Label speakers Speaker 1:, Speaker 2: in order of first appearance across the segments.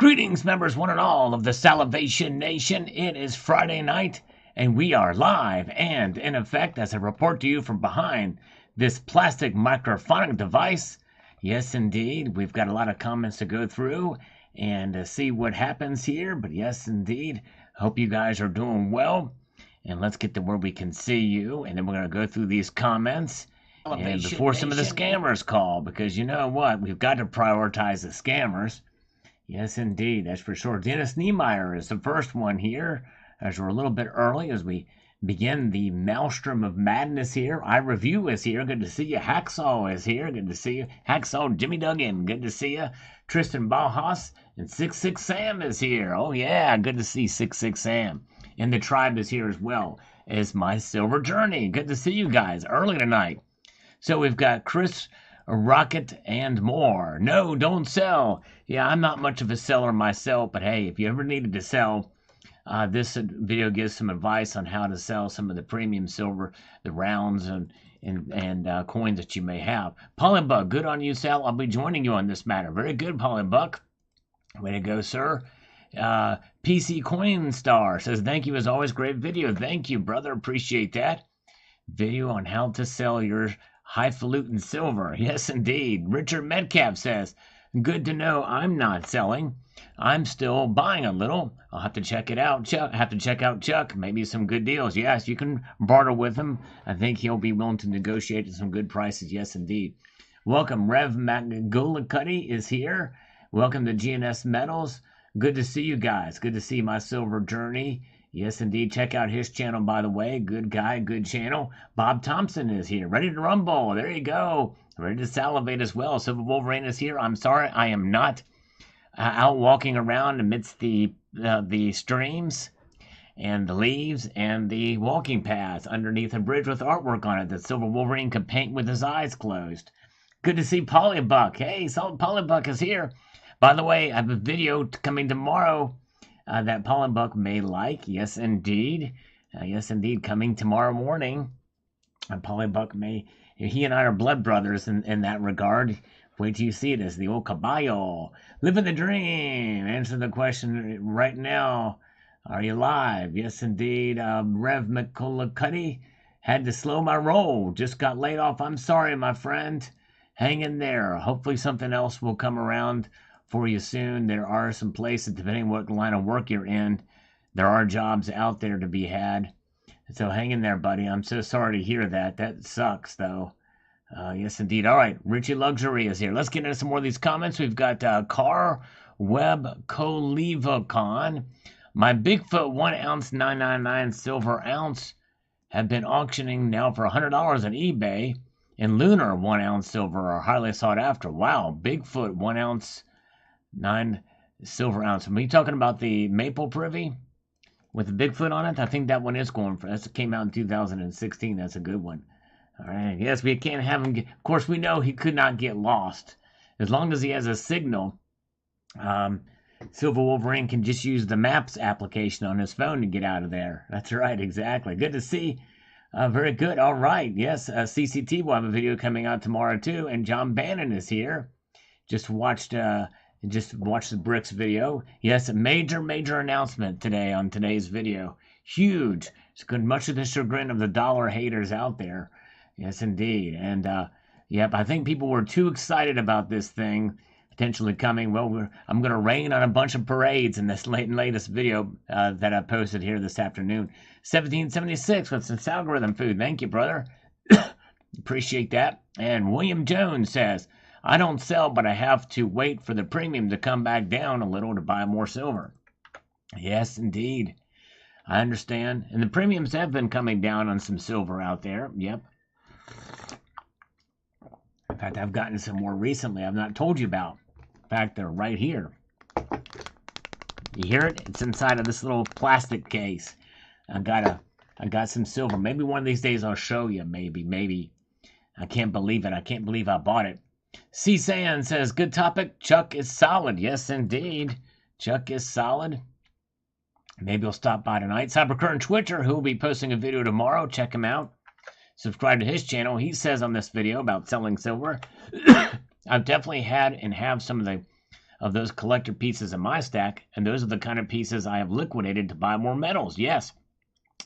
Speaker 1: Greetings, members one and all of the Salivation Nation. It is Friday night, and we are live and in effect as I report to you from behind this plastic microphonic device. Yes, indeed, we've got a lot of comments to go through and see what happens here. But yes, indeed, hope you guys are doing well. And let's get to where we can see you, and then we're going to go through these comments. And before some of the scammers call, because you know what? We've got to prioritize the scammers. Yes, indeed. That's for sure. Dennis Niemeyer is the first one here, as we're a little bit early as we begin the maelstrom of madness here. iReview is here. Good to see you. Hacksaw is here. Good to see you. Hacksaw Jimmy Duggan. Good to see you. Tristan Bauhaus and 66 Sam is here. Oh, yeah. Good to see 66 Sam. And the tribe is here as well as My Silver Journey. Good to see you guys early tonight. So we've got Chris Rocket and more. No, don't sell. Yeah, I'm not much of a seller myself, but hey, if you ever needed to sell, this video gives some advice on how to sell some of the premium silver, the rounds and coins that you may have. Polybug, good on you, Sal. I'll be joining you on this matter. Very good, Polybug. Way to go, sir. PC Coin Star says, thank you as always. Great video. Thank you, brother. Appreciate that. Video on how to sell your highfalutin silver. Yes, indeed. Richard Metcalf says, good to know I'm not selling. I'm still buying a little. I'll have to check it out. Have to check out Chuck. Maybe some good deals. Yes, you can barter with him. I think he'll be willing to negotiate some good prices. Yes, indeed. Welcome. Rev McGullicuddy is here. Welcome to GNS Metals. Good to see you guys. Good to see My Silver Journey. Yes, indeed. Check out his channel, by the way. Good guy, good channel. Bob Thompson is here. Ready to rumble. There you go. Ready to salivate as well. Silver Wolverine is here. I'm sorry, I am not out walking around amidst the streams and the leaves and the walking paths underneath a bridge with artwork on it that Silver Wolverine could paint with his eyes closed. Good to see Polybuck. Hey, Solid Polybuck is here. By the way, I have a video coming tomorrow that Polybuck may like. Yes, indeed. Yes, indeed. Coming tomorrow morning. Polybuck may... He and I are blood brothers in that regard. Wait till you see it as the old caballo. Living the dream. Answer the question right now. Are you live? Yes, indeed. Rev McCullicuddy had to slow my roll. Just got laid off. I'm sorry, my friend. Hang in there. Hopefully something else will come around for you soon. There are some places, depending what line of work you're in, there are jobs out there to be had. So hang in there, buddy. I'm so sorry to hear that. That sucks, though. Yes, indeed. All right, Richie Luxury is here. Let's get into some more of these comments. We've got Car Web Colivacon. My Bigfoot 1 ounce 999 silver ounce have been auctioning now for $100 on eBay, and Lunar 1 ounce silver are highly sought after. Wow, Bigfoot 1 ounce 9 silver ounce. Are we talking about the Maple Privy with the Bigfoot on it? I think that one is going for. That came out in 2016. That's a good one. All right. Yes, we can't have him get. Of course, we know he could not get lost as long as he has a signal. Silver Wolverine can just use the Maps application on his phone to get out of there. That's right. Exactly. Good to see. Very good. All right. Yes, CCT will have a video coming out tomorrow too, and John Bannon is here. Just watched the Bricks video. Yes, a major announcement today on today's video. Huge. It's good, much of the chagrin of the dollar haters out there. Yes, indeed. And, yep, I think people were too excited about this thing potentially coming. Well, I'm going to rain on a bunch of parades in this latest video that I posted here this afternoon. 1776 with some algorithm food. Thank you, brother. Appreciate that. And William Jones says, I don't sell, but I have to wait for the premium to come back down a little to buy more silver. Yes, indeed. I understand. And the premiums have been coming down on some silver out there. Yep. In fact, I've gotten some more recently I've not told you about. In fact, they're right here. You hear it? It's inside of this little plastic case. I got some silver. Maybe one of these days I'll show you. Maybe. I can't believe it. I can't believe I bought it. C-San says, good topic. Chuck is solid. Yes, indeed. Chuck is solid. Maybe he'll stop by tonight. Cybercurrent Twitcher, who will be posting a video tomorrow. Check him out. Subscribe to his channel. He says on this video about selling silver. I've definitely had and have some of the of those collector pieces in my stack, and those are the kind of pieces I have liquidated to buy more metals. Yes,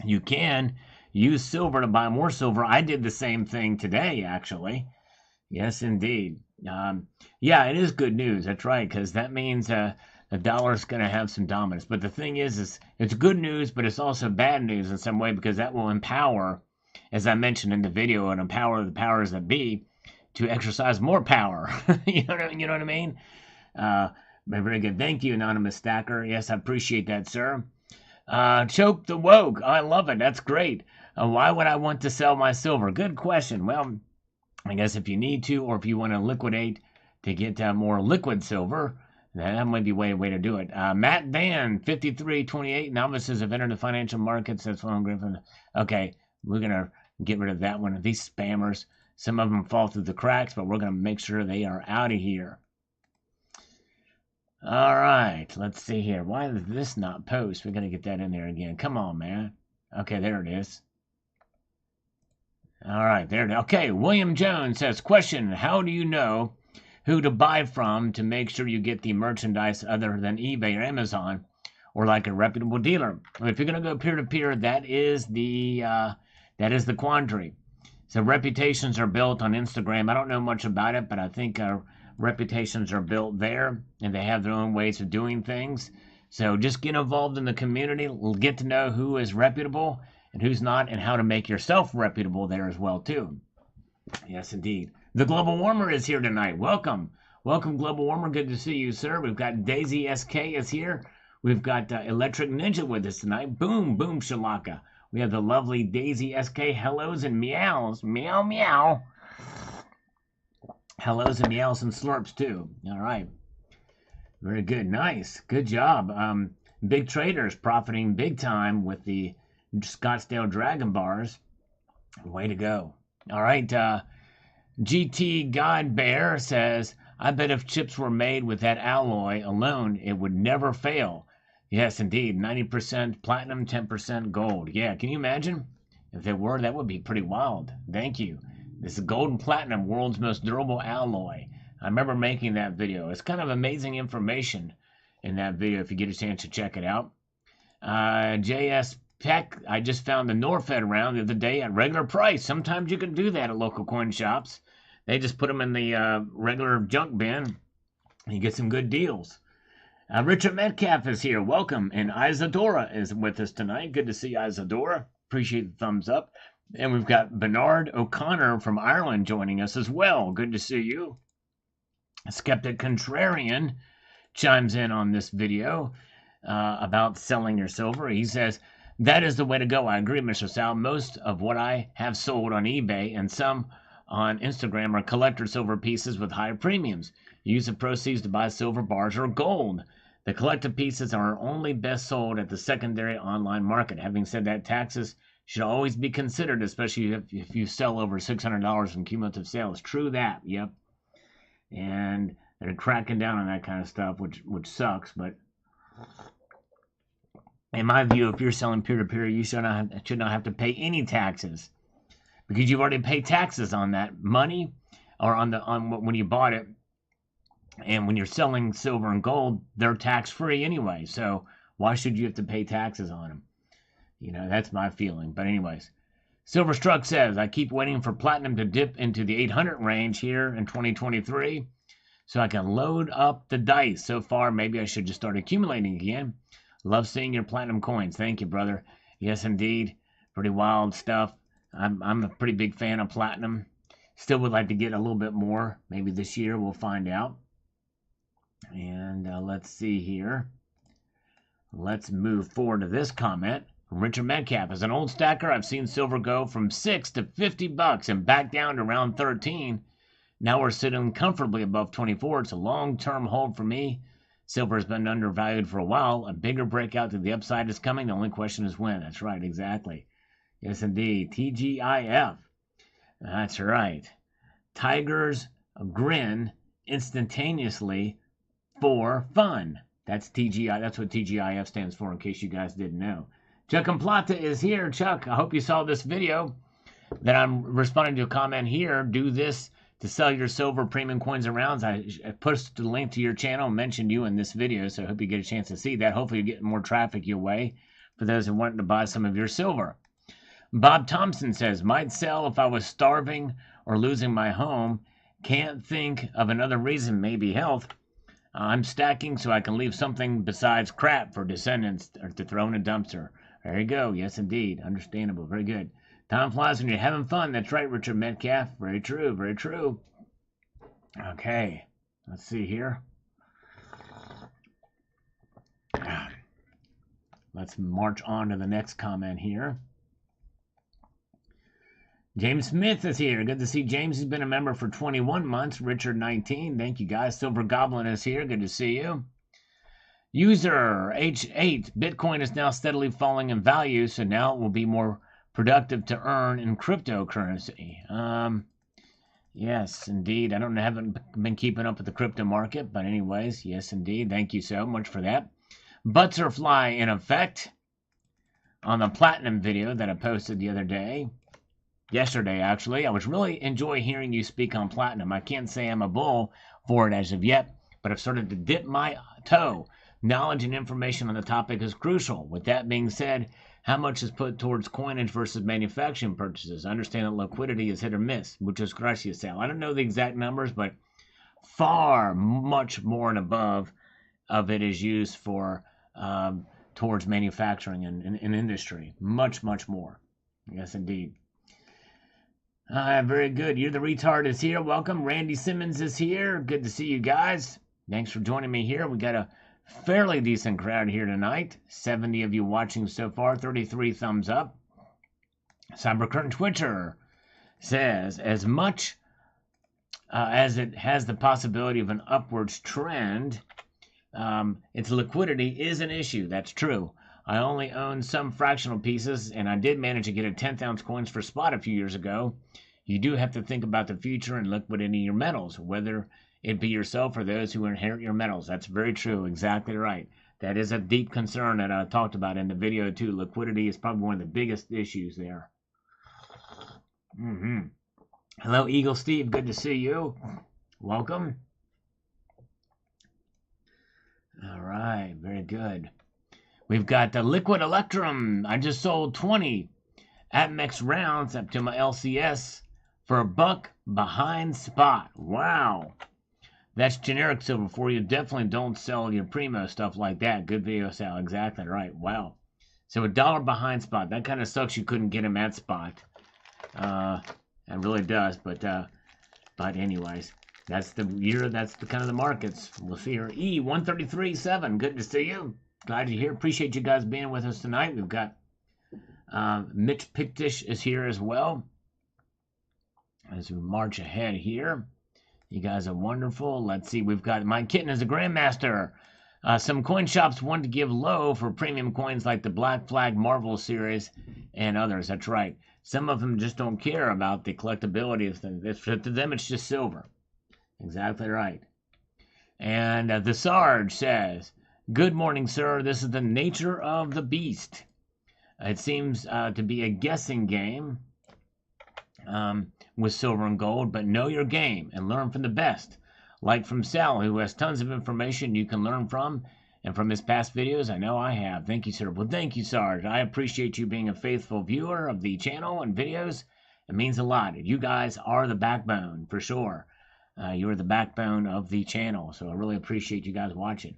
Speaker 1: you can use silver to buy more silver. I did the same thing today, actually. Yes, indeed. Yeah, it is good news. That's right, because that means the dollar is going to have some dominance. But the thing is it's good news, but it's also bad news in some way, because that will empower, as I mentioned in the video, and empower the powers that be to exercise more power. You know what I mean? Very good. Thank you, Anonymous Stacker. Yes, I appreciate that, sir. Choke the Woke. I love it. That's great. Why would I want to sell my silver? Good question. Well, I guess if you need to, or if you want to liquidate to get more liquid silver, that might be a way to do it. Matt Van, 5328, novices have entered the financial markets. That's what I'm grateful for. Okay, we're going to get rid of that one. These spammers, some of them fall through the cracks, but we're going to make sure they are out of here. All right, let's see here. Why did this not post? We're going to get that in there again. Come on, man. Okay, there it is. All right, there it is. Okay, William Jones says, question, how do you know who to buy from to make sure you get the merchandise other than eBay or Amazon, or like a reputable dealer? If you're going to go peer-to-peer, that is the quandary. So reputations are built on Instagram. I don't know much about it, but I think reputations are built there, and they have their own ways of doing things. So just get involved in the community, get to know who is reputable and who's not, and how to make yourself reputable there as well, too. Yes, indeed. The Global Warmer is here tonight. Welcome. Welcome, Global Warmer. Good to see you, sir. We've got Daisy SK is here. We've got Electric Ninja with us tonight. Boom, boom, shalaka. We have the lovely Daisy SK. Hellos and meows. Meow, meow. Hellos and meows and slurps, too. All right. Very good. Nice. Good job. Big traders profiting big time with the Scottsdale Dragon Bars. Way to go. All right. GT God Bear says, I bet if chips were made with that alloy alone, it would never fail. Yes, indeed. 90% platinum, 10% gold. Yeah, can you imagine? If they were, that would be pretty wild. Thank you. This is gold and platinum, world's most durable alloy. I remember making that video. It's kind of amazing information in that video if you get a chance to check it out. JS Peck, I just found the Norfed round the other day at regular price. Sometimes you can do that at local coin shops. They just put them in the regular junk bin, and you get some good deals. Richard Metcalf is here. Welcome. And Isadora is with us tonight. Good to see Isadora. Appreciate the thumbs up. And we've got Bernard O'Connor from Ireland joining us as well. Good to see you. Skeptic Contrarian chimes in on this video about selling your silver. He says, that is the way to go. I agree, Mr. Sal. Most of what I have sold on eBay and some on Instagram are collector silver pieces with high premiums. Use the proceeds to buy silver bars or gold. The collector pieces are only best sold at the secondary online market. Having said that, taxes should always be considered, especially if you sell over $600 in cumulative sales. True that, yep. And they're cracking down on that kind of stuff, which sucks. But in my view, if you're selling peer-to-peer, you should not have to pay any taxes, because you've already paid taxes on that money, or on when you bought it. And when you're selling silver and gold, they're tax-free anyway. So why should you have to pay taxes on them? You know, that's my feeling. But anyways, Silverstruck says, I keep waiting for platinum to dip into the 800 range here in 2023 so I can load up the dice. So far, maybe I should just start accumulating again. Love seeing your platinum coins. Thank you, brother. Yes, indeed. Pretty wild stuff. I'm a pretty big fan of platinum. Still would like to get a little bit more. Maybe this year. We'll find out. And let's see here. Let's move forward to this comment. Richard Metcalf, as an old stacker, I've seen silver go from $6 to $50 and back down to around 13. Now we're sitting comfortably above 24. It's a long-term hold for me. Silver has been undervalued for a while. A bigger breakout to the upside is coming. The only question is when. That's right, exactly. Yes, indeed. TGIF. That's right. Tigers grin instantaneously for fun. That's TGI. That's what TGIF stands for, in case you guys didn't know. Chuck and Plata is here. Chuck, I hope you saw this video that I'm responding to a comment here. Do this to sell your silver premium coins and rounds. I pushed the link to your channel, mentioned you in this video, so I hope you get a chance to see that. Hopefully you get more traffic your way for those who want to buy some of your silver. Bob Thompson says, might sell if I was starving or losing my home. Can't think of another reason, maybe health. I'm stacking so I can leave something besides crap for descendants or to throw in a dumpster. There you go. Yes, indeed. Understandable. Very good. Time flies when you're having fun. That's right, Richard Metcalf. Very true. Very true. Okay. Let's see here. Let's march on to the next comment here. James Smith is here. Good to see James. He's been a member for 21 months. Richard 19. Thank you, guys. Silver Goblin is here. Good to see you. User H8. Bitcoin is now steadily falling in value, so now it will be more productive to earn in cryptocurrency. Yes, indeed. I haven't been keeping up with the crypto market, but anyways, yes, indeed. Thank you so much for that. Butterfly in effect on the platinum video that I posted the other day. Yesterday, actually. I was really enjoying hearing you speak on platinum. I can't say I'm a bull for it as of yet, but I've started to dip my toe. Knowledge and information on the topic is crucial. With that being said, how much is put towards coinage versus manufacturing purchases? I understand that liquidity is hit or miss. Muchas gracias, Sal. I don't know the exact numbers, but far much more and above of it is used for towards manufacturing and industry. Much, much more. Yes, indeed. Very good. You're the retard is here. Welcome. Randy Simmons is here. Good to see you guys. Thanks for joining me here. We got a fairly decent crowd here tonight. 70 of you watching so far. 33 thumbs up. Cybercurtain Twitter says, as much as it has the possibility of an upwards trend, its liquidity is an issue. That's true. I only own some fractional pieces, and I did manage to get a 10th ounce coins for spot a few years ago. You do have to think about the future and liquidating your metals, whether it be yourself or those who inherit your metals. That's very true. Exactly right. That is a deep concern that I talked about in the video too. Liquidity is probably one of the biggest issues there. Hello, Eagle Steve. Good to see you. Welcome. All right. Very good. We've got the Liquid Electrum. I just sold 20 APMEX rounds up to my LCS for $1 behind spot. Wow. That's generic silver for you. Definitely don't sell your primo stuff like that. Good video, Sal. Exactly right. Wow. So $1 behind spot. That kind of sucks you couldn't get him at spot. It really does. But anyways, that's the year. That's the kind of the markets. We'll see here. E1337. Good to see you. Glad you're here. Appreciate you guys being with us tonight. We've got Mitch Pictish is here as well. As we march ahead here. You guys are wonderful. Let's see. We've got My Kitten is a Grandmaster. Some coin shops want to give low for premium coins like the Black Flag Marvel series and others. That's right. Some of them just don't care about the collectability of things. To them, it's just silver. Exactly right. And the Sarge says, good morning, sir. This is the nature of the beast. It seems to be a guessing game with silver and gold, but know your game and learn from the best. Like from Sal, who has tons of information you can learn from, and from his past videos, I know I have. Thank you, sir. Well, thank you, Sarge. I appreciate you being a faithful viewer of the channel and videos. It means a lot. You guys are the backbone, for sure. You're the backbone of the channel, so I really appreciate you guys watching.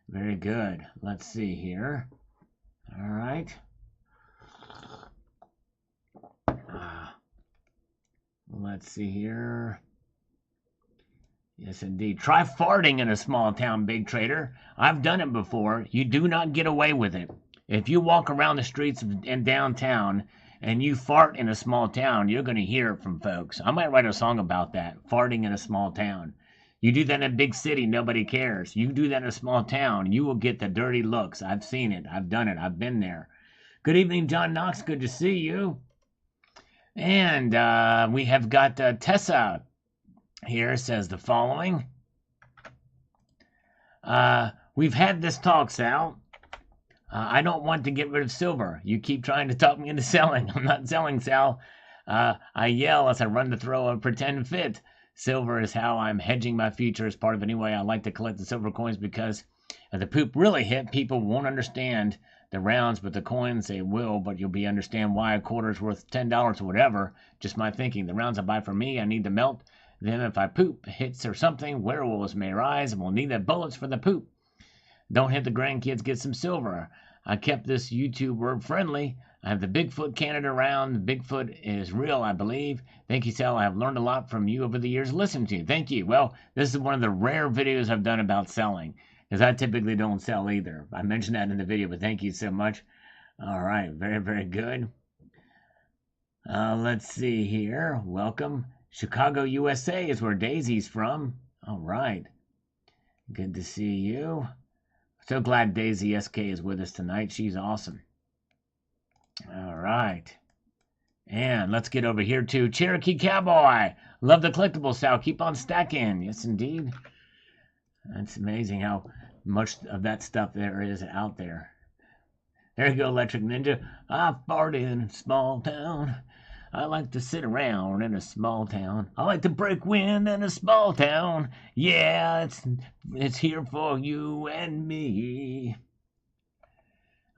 Speaker 1: Very good. Let's see here. All right. Let's see here. Yes, indeed. Try farting in a small town, big trader. I've done it before. You do not get away with it. If you walk around the streets in downtown and you fart in a small town, you're going to hear it from folks. I might write a song about that, farting in a small town. You do that in a big city, nobody cares. You do that in a small town, you will get the dirty looks. I've seen it. I've done it. I've been there. Good evening, John Knox. Good to see you. And we have got Tessa here says the following. We've had this talk, Sal. I don't want to get rid of silver. You keep trying to talk me into selling. I'm not selling, Sal. I yell as I run to throw a pretend fit. Silver is how I'm hedging my future as part of any way. I like to collect the silver coins because if the poop really hit, people won't understand the rounds, but the coins they will. But you'll be understand why a quarter is worth $10 or whatever. Just my thinking. The rounds I buy for me, I need to melt them. If I poop hits or something, werewolves may rise, and we'll need the bullets for the poop. Don't hit the grandkids. Get some silver. I kept this YouTube word friendly. I have the Bigfoot Canada round. Bigfoot is real, I believe. Thank you, Sal. I have learned a lot from you over the years listening to you. Thank you. Well, this is one of the rare videos I've done about selling, because I typically don't sell either. I mentioned that in the video, but thank you so much. All right, very, very good. Let's see here. Welcome. Chicago, USA is where Daisy's from. All right. Good to see you. So glad Daisy SK is with us tonight. She's awesome. All right. And let's get over here to Cherokee Cowboy. Love the collectibles, Sal. Keep on stacking. Yes, indeed. It's amazing how much of that stuff there is out there. There you go, Electric Ninja. I farted in a small town. I like to sit around in a small town. I like to break wind in a small town. Yeah, it's here for you and me.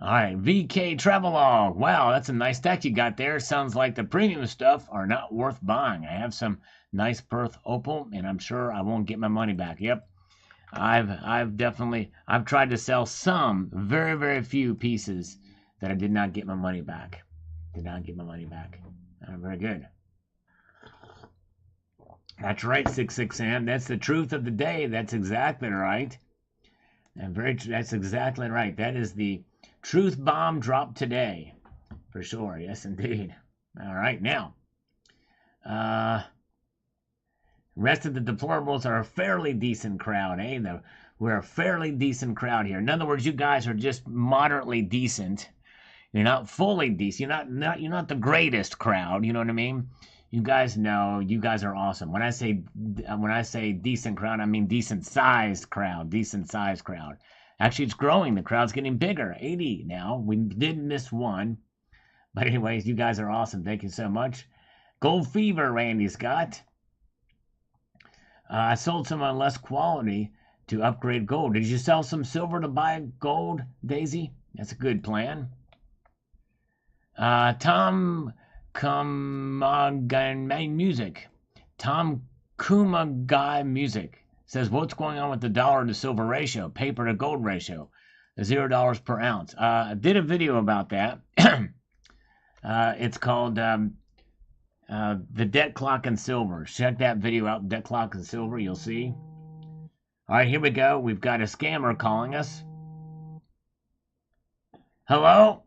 Speaker 1: All right, VK Travelog. Wow, that's a nice stack you got there. Sounds like the premium stuff are not worth buying. I have some nice Perth Opal, and I'm sure I won't get my money back. Yep, I've tried to sell some, very, very few pieces that I did not get my money back. Very good. That's right, 66 Sam. That's the truth of the day. That's exactly right. That's exactly right. That is the truth bomb dropped today, for sure. Yes, indeed. All right, now, rest of the deplorables are a fairly decent crowd, eh? We're a fairly decent crowd here. In other words, you guys are just moderately decent. You're not fully decent. You're not the greatest crowd. You know what I mean? You guys know. You guys are awesome. When I say decent crowd, I mean decent sized crowd. Decent sized crowd. Actually, it's growing. The crowd's getting bigger. 80 now. We did miss one. But anyways, you guys are awesome. Thank you so much. Gold Fever, Randy Scott. I sold some on less quality to upgrade gold. Did you sell some silver to buy gold, Daisy? That's a good plan. Tom Kumagai Music. Tom Kumagai Music says, what's going on with the dollar to silver ratio, paper to gold ratio, $0 per ounce? I did a video about that. It's called The Debt Clock and Silver. Check that video out, Debt Clock and Silver, you'll see. All right, here we go. We've got a scammer calling us. Hello?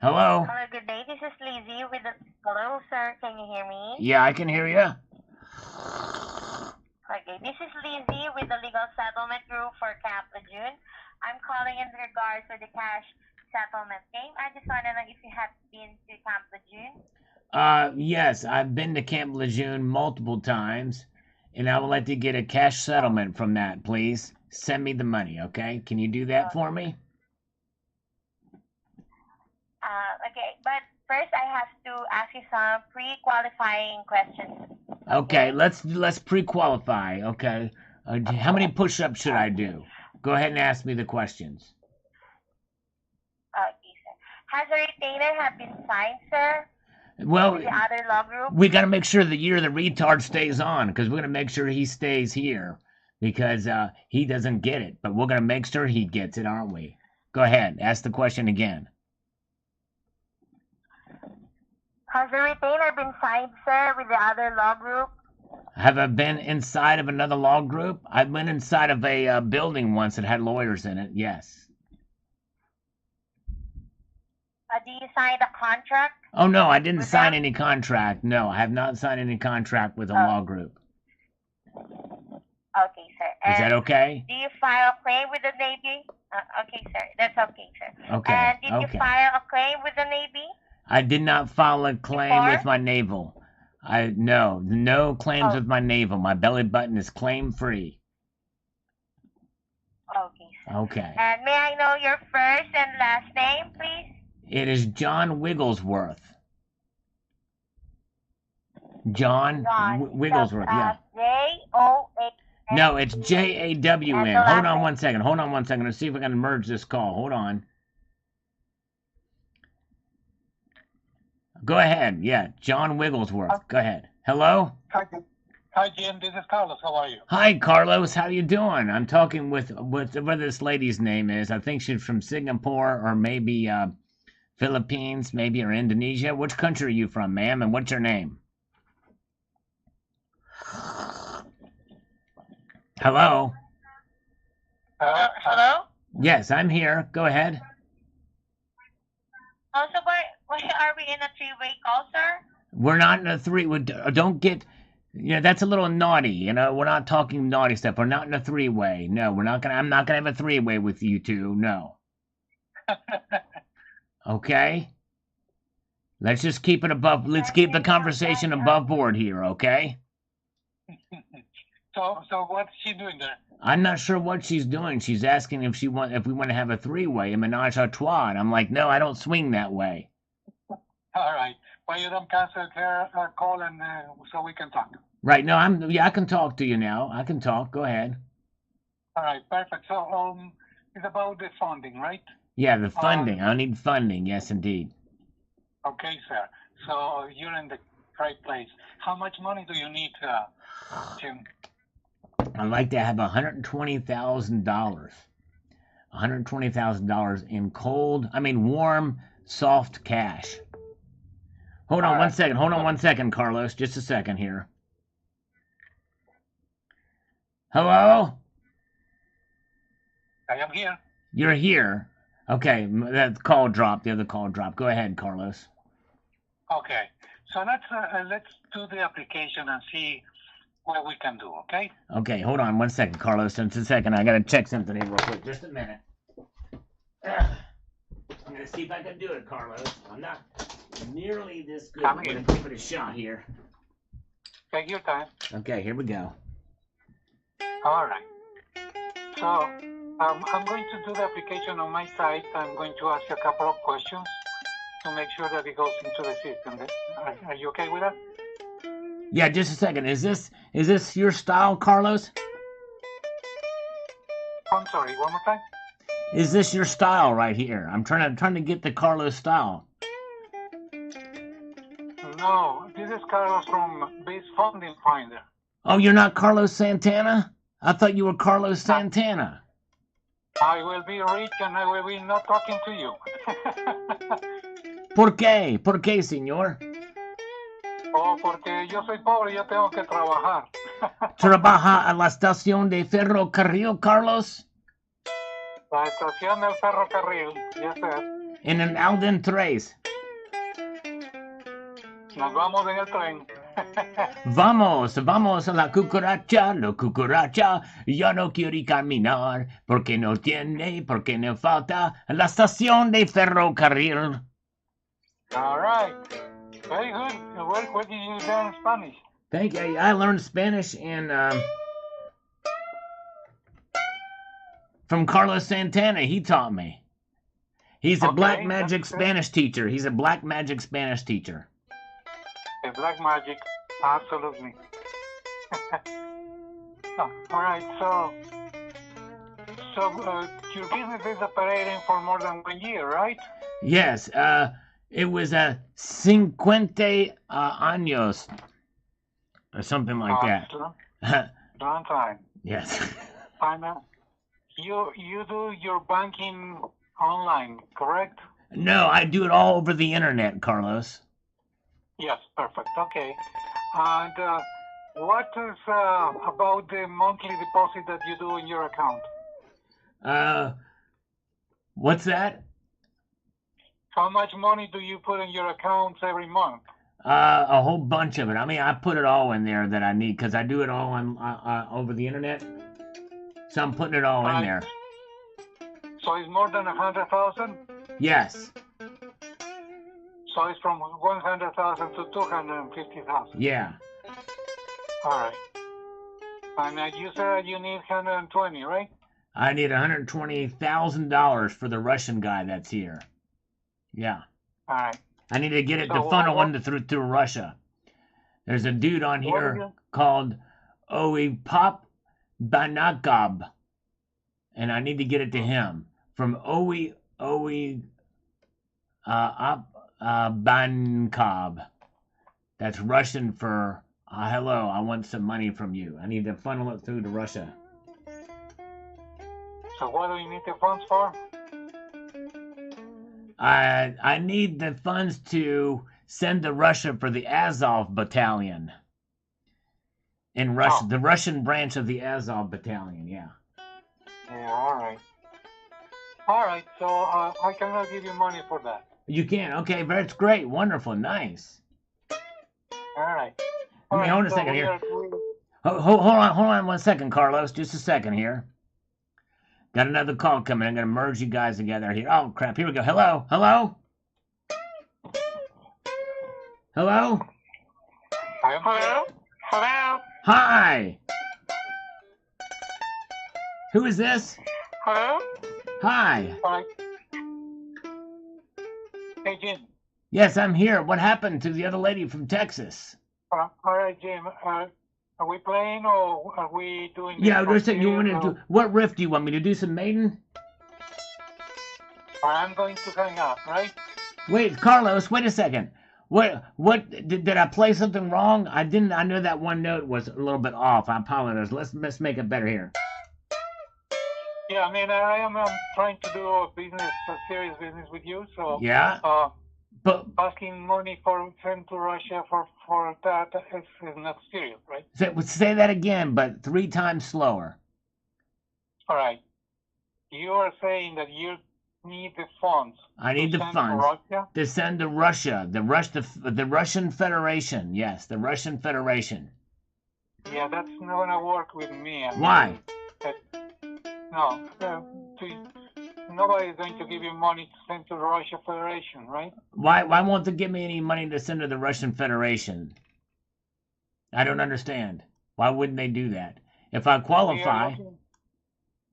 Speaker 1: Hello?
Speaker 2: Hello, good day. This is Lizzie with the... Hello, sir. Can you hear me?
Speaker 1: Yeah, I can hear you.
Speaker 2: Okay, this is Lizzie with the Legal Settlement Group for Camp Lejeune. I'm calling in regards to the cash settlement game. I just want to know if you have been to Camp Lejeune.
Speaker 1: Yes, I've been to Camp Lejeune multiple times, and I would like to get a cash settlement from that, please. Send me the money, okay? Can you do that for me?
Speaker 2: Okay, but first I have to ask you some pre-qualifying questions.
Speaker 1: Okay, let's pre-qualify. Okay, how many push-ups should I do? Go ahead and ask me the questions.
Speaker 2: Okay, sir. Has a retainer have been signed, sir?
Speaker 1: Well,
Speaker 2: the other law group?
Speaker 1: We got to make sure the year the retard stays on, because we're gonna make sure he stays here, because he doesn't get it, but we're gonna make sure he gets it, aren't we? Go ahead, ask the question again.
Speaker 2: Has the retainer been signed, sir, with the other law group?
Speaker 1: Have I been inside of another law group? I've been inside of a building once that had lawyers in it, yes.
Speaker 2: Do you sign a contract?
Speaker 1: Oh, no, I didn't sign any contract. No, I have not signed any contract with a law group.
Speaker 2: Okay, sir.
Speaker 1: Is that okay?
Speaker 2: Do you file a claim with the Navy? Okay, sir. That's okay, sir.
Speaker 1: Okay.
Speaker 2: And did you file a claim with the Navy?
Speaker 1: I did not file a claim with my naval. No claims with my naval. My belly button is claim free.
Speaker 2: Okay, sir.
Speaker 1: Okay.
Speaker 2: And may I know your first and last name, please?
Speaker 1: It is John Wigglesworth. John Wigglesworth, yeah.
Speaker 2: J-O-A.
Speaker 1: No, it's J-A-W-N. Hold on one second. Let's see if I can merge this call. Hold on. Go ahead. Yeah, John Wigglesworth. Go ahead. Hello?
Speaker 3: Hi, Jim. This is Carlos. How are you?
Speaker 1: Hi, Carlos. How you doing? I'm talking with what this lady's name is. I think she's from Singapore or maybe Philippines, maybe, or Indonesia. Which country are you from, ma'am? And what's your name? Hello?
Speaker 2: Hello?
Speaker 1: Yes, I'm here. Go ahead.
Speaker 2: Oh, so are we in a three-way call, sir?
Speaker 1: We're not in a three. Don't get... Yeah, that's a little naughty. You know, we're not talking naughty stuff. We're not in a three-way. No, we're not gonna. I'm not gonna have a three-way with you two. No. Okay. Let's just keep it above. Let's keep the conversation above board here. Okay.
Speaker 3: So what's she doing there?
Speaker 1: I'm not sure what she's doing. She's asking if we want to have a three-way, a menage a trois. And I'm like, no, I don't swing that way.
Speaker 3: All right. Well, you don't cancel her call, and so we can talk.
Speaker 1: Right. No, I can talk to you now. I can talk. Go ahead.
Speaker 3: All right. Perfect. So it's about the funding, right?
Speaker 1: Yeah, the funding. I need funding. Yes, indeed.
Speaker 3: Okay, sir. So you're in the right place. How much money do you need, Jim?
Speaker 1: I'd like to have $120,000. $120,000 in warm, soft cash. Hold on one second. Hold on one second, Carlos. Just a second here. Hello?
Speaker 3: I am here.
Speaker 1: You're here. Okay, that call dropped. The other call dropped. Go ahead, Carlos.
Speaker 3: Okay. So let's do the application and see what we can do, okay?
Speaker 1: Okay, hold on one second, Carlos. Just a second. I got to check something here real quick. Just a minute. I'm going to see if I can do it, Carlos. I'm not nearly this good. I'm going to give it a shot here.
Speaker 3: Take your time.
Speaker 1: Okay, here we go.
Speaker 3: All right. So I'm going to do the application on my side. I'm going to ask you a couple of questions to make sure that it goes into the system. Are you okay with that?
Speaker 1: Yeah, just a second. Is this your style, Carlos?
Speaker 3: I'm sorry, one more time?
Speaker 1: Is this your style right here? I'm trying to get the Carlos style.
Speaker 3: No, this is Carlos from Base Funding Finder.
Speaker 1: Oh, you're not Carlos Santana? I thought you were Carlos Santana.
Speaker 3: I will be rich and I will be not talking to you.
Speaker 1: ¿Por qué? ¿Por qué, señor?
Speaker 3: Oh, porque yo soy pobre y yo tengo que trabajar.
Speaker 1: ¿Trabaja a la estación de ferrocarril, Carlos?
Speaker 3: La estación del ferrocarril, yes, sir.
Speaker 1: En el Alden 3.
Speaker 3: Nos vamos en el tren.
Speaker 1: Vamos a la cucaracha, ya no quiere caminar, porque no falta la estación de ferrocarril.
Speaker 3: All right. Very good. Where did you learn Spanish?
Speaker 1: Thank you. I learned Spanish from Carlos Santana. He taught me. He's a black magic Spanish teacher. A black
Speaker 3: magic, absolutely. All right, so your business is operating for more than 1 year, right?
Speaker 1: Yes, it was 50 años, or something like that.
Speaker 3: Long time.
Speaker 1: Yes.
Speaker 3: You do your banking online, correct?
Speaker 1: No, I do it all over the internet, Carlos.
Speaker 3: Yes, perfect. Okay. And what is about the monthly deposit that you do in your account?
Speaker 1: What's that?
Speaker 3: How much money do you put in your accounts every month?
Speaker 1: A whole bunch of it. I mean, I put it all in there that I need because I do it all on over the internet. So I'm putting it all in there.
Speaker 3: So it's more than 100,000?
Speaker 1: Yes.
Speaker 3: So it's from 100,000 to 250,000.
Speaker 1: Yeah.
Speaker 3: All right. And you said you need 120, right?
Speaker 1: I need $120,000 for the Russian guy that's here. Yeah.
Speaker 3: All right.
Speaker 1: I need to get it to funnel through Russia. There's a dude on
Speaker 3: What are
Speaker 1: here
Speaker 3: you?
Speaker 1: called Pop Banakab, and I need to get it to him from Owi Bankab. That's Russian for hello. I want some money from you. I need to funnel it through to Russia.
Speaker 3: So what do you need the funds for?
Speaker 1: I need the funds to send to Russia for the Azov Battalion. In Russia, the Russian branch of the Azov Battalion. Yeah.
Speaker 3: Yeah. All right. All right. So I cannot give you money for that.
Speaker 1: You can. Okay, that's great. Wonderful. Nice.
Speaker 3: All right.
Speaker 1: Let me hold a second here. Hold on 1 second, Carlos. Just a second here. Got another call coming. I'm going to merge you guys together here. Oh, crap. Here we go. Hello? Hello? Hello?
Speaker 3: Hello? Hello?
Speaker 1: Hi! Who is this?
Speaker 3: Hello?
Speaker 1: Hi.
Speaker 3: Hi. Hey, Jim.
Speaker 1: Yes, I'm here. What happened to the other lady from Texas?
Speaker 3: All right, Jim. Are we playing or are we doing?
Speaker 1: Yeah, you want to do what riff do you want me to do? Some Maiden?
Speaker 3: I'm going to hang up, right?
Speaker 1: Wait, Carlos. Wait a second. What did I play something wrong? I didn't. I know that one note was a little bit off. I apologize. Let's make it better here.
Speaker 3: Yeah, I mean, I am trying to do a serious business with you. So
Speaker 1: yeah. But
Speaker 3: asking money for send to Russia for that is not serious, right?
Speaker 1: Say that again, but 3 times slower.
Speaker 3: All right. You are saying that you need the funds.
Speaker 1: I need the funds to send to Russia, the Russian Federation. Yes, the Russian Federation.
Speaker 3: Yeah, that's not gonna work with me.
Speaker 1: Why?
Speaker 3: No, nobody's going to give you money to send to the Russian Federation, right?
Speaker 1: Why won't they give me any money to send to the Russian Federation? I don't understand. Why wouldn't they do that? If I qualify...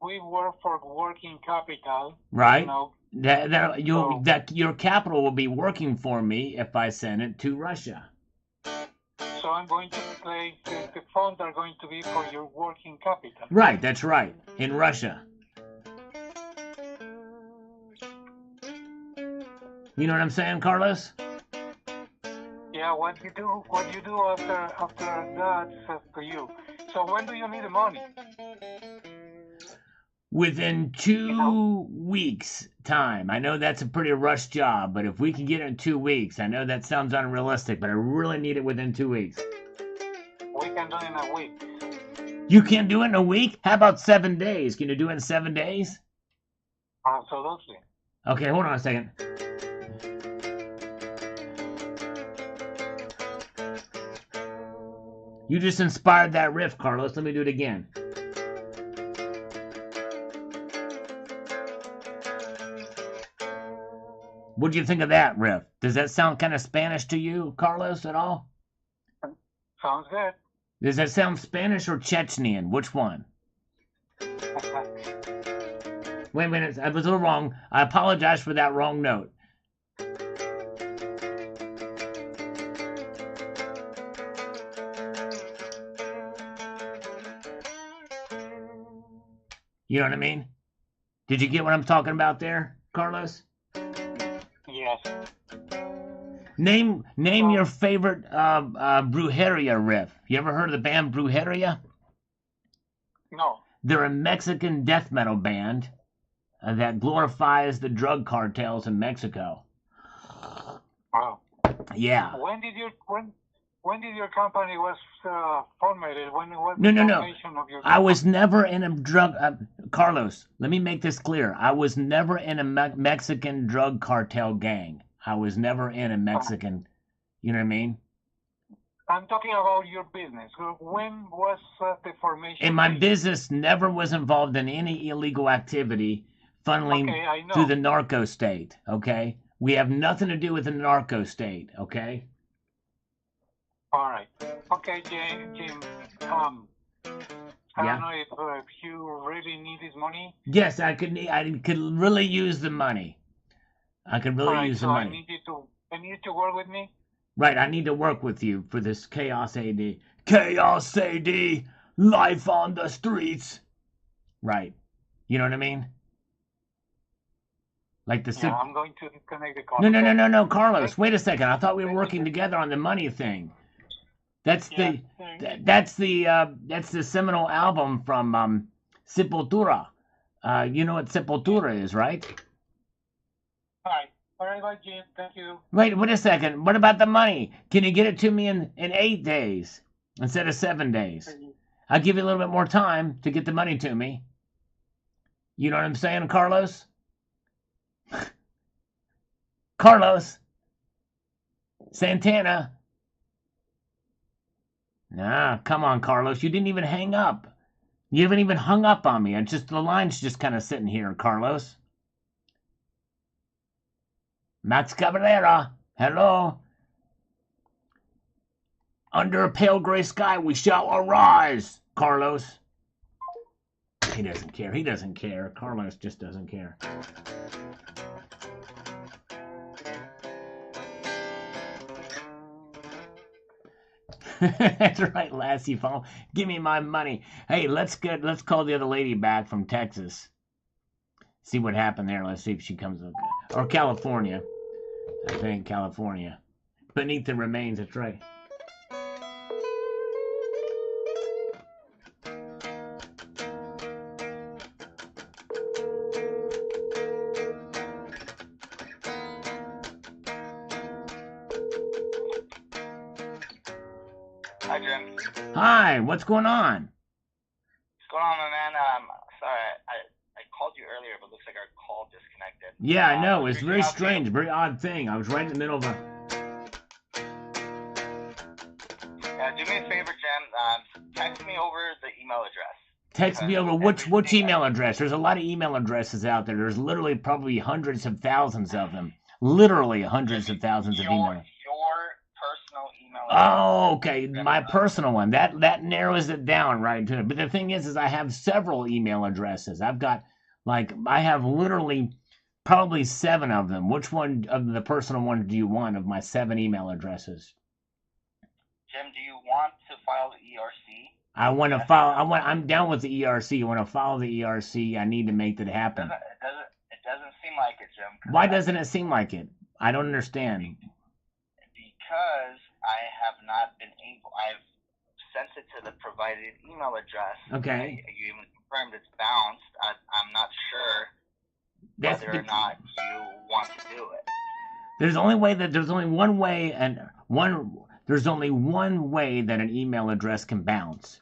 Speaker 3: We work for working capital.
Speaker 1: Right.
Speaker 3: You know,
Speaker 1: your capital will be working for me if I send it to Russia.
Speaker 3: So I'm going to play, the funds are going to be for your working capital.
Speaker 1: Right, that's right. In Russia. You know what I'm saying, Carlos?
Speaker 3: Yeah, what you do after that is up to you. So when do you need the money?
Speaker 1: Within 2 weeks' time. I know that's a pretty rush job, but if we can get it in 2 weeks, I know that sounds unrealistic, but I really need it within 2 weeks.
Speaker 3: We can do it in a week.
Speaker 1: You can do it in a week? How about 7 days? Can you do it in 7 days?
Speaker 3: Absolutely.
Speaker 1: Okay, hold on a second. You just inspired that riff, Carlos. Let me do it again. What do you think of that riff? Does that sound kind of Spanish to you, Carlos, at all?
Speaker 3: Sounds good.
Speaker 1: Does that sound Spanish or Chechenian? Which one? Wait a minute, I was a little wrong. I apologize for that wrong note. You know what I mean? Did you get what I'm talking about there, Carlos?
Speaker 3: Yes.
Speaker 1: Name your favorite Brujeria riff. You ever heard of the band Brujeria?
Speaker 3: No.
Speaker 1: They're a Mexican death metal band that glorifies the drug cartels in Mexico.
Speaker 3: Wow.
Speaker 1: Yeah.
Speaker 3: When did your company was formatted? When was
Speaker 1: No.
Speaker 3: the formation of your company?
Speaker 1: I was never in a drug... Carlos, let me make this clear. I was never in a Mexican drug cartel gang. I was never in a Mexican... You know what I mean?
Speaker 3: I'm talking about your business. When was the formation?
Speaker 1: And my business never was involved in any illegal activity funneling through the narco state, okay? We have nothing to do with the narco state, okay?
Speaker 3: All right. Okay, Jim. I don't know if you really need this money.
Speaker 1: Yes, I could really use the money. I could really use the money.
Speaker 3: I need you to work with me.
Speaker 1: Right, I need to work with you for this Chaos AD. Chaos AD, life on the streets. Right. You know what I mean? Like the...
Speaker 3: Yeah, I'm going to disconnect the call.
Speaker 1: No, Carlos, wait a second. I thought we were working together on the money thing. That's the seminal album from Sepultura. You know what Sepultura is, right?
Speaker 3: Hi. All right, bye, Jim. Thank you.
Speaker 1: Wait a second. What about the money? Can you get it to me in 8 days instead of 7 days? I'll give you a little bit more time to get the money to me. You know what I'm saying, Carlos? Carlos Santana. Nah, come on, Carlos. You didn't even hang up. You haven't even hung up on me. The line's just kind of sitting here, Carlos. Max Cabrera, hello. Under a pale gray sky we shall arise, Carlos. He doesn't care. He doesn't care. Carlos just doesn't care. That's right, Lassie Fall. Give me my money. Hey, let's call the other lady back from Texas. See what happened there. Let's see if she comes up. Or California. I think California. Beneath the remains, that's right.
Speaker 4: Hi, Jim.
Speaker 1: Hi, what's going on?
Speaker 4: What's going on, my man? Sorry, I called you earlier, but looks like our call disconnected.
Speaker 1: Yeah, I know. It's very strange, very odd thing. I was right in the middle of a...
Speaker 4: Yeah, do me a favor, Jim. Text me over the email address.
Speaker 1: Text me over which email address? There's a lot of email addresses out there. There's literally probably hundreds of thousands of them. Literally hundreds of thousands of emails.
Speaker 4: Your personal email address.
Speaker 1: Oh, okay. My personal one. That narrows it down right to it. But the thing is I have several email addresses. I have literally probably 7 of them. Which one of the personal one do you want of my 7 email addresses?
Speaker 4: Jim, do you want to file the ERC?
Speaker 1: I want to file. I'm down with the ERC. I want to follow the ERC. I need to make that happen.
Speaker 4: It doesn't seem like it, Jim.
Speaker 1: Why doesn't it seem like it? I don't understand.
Speaker 4: Because I have not been able. I've sent it to the provided email address.
Speaker 1: Okay.
Speaker 4: You even confirmed it's bounced. I'm not sure whether or not you want to do it.
Speaker 1: There's only one way that an email address can bounce.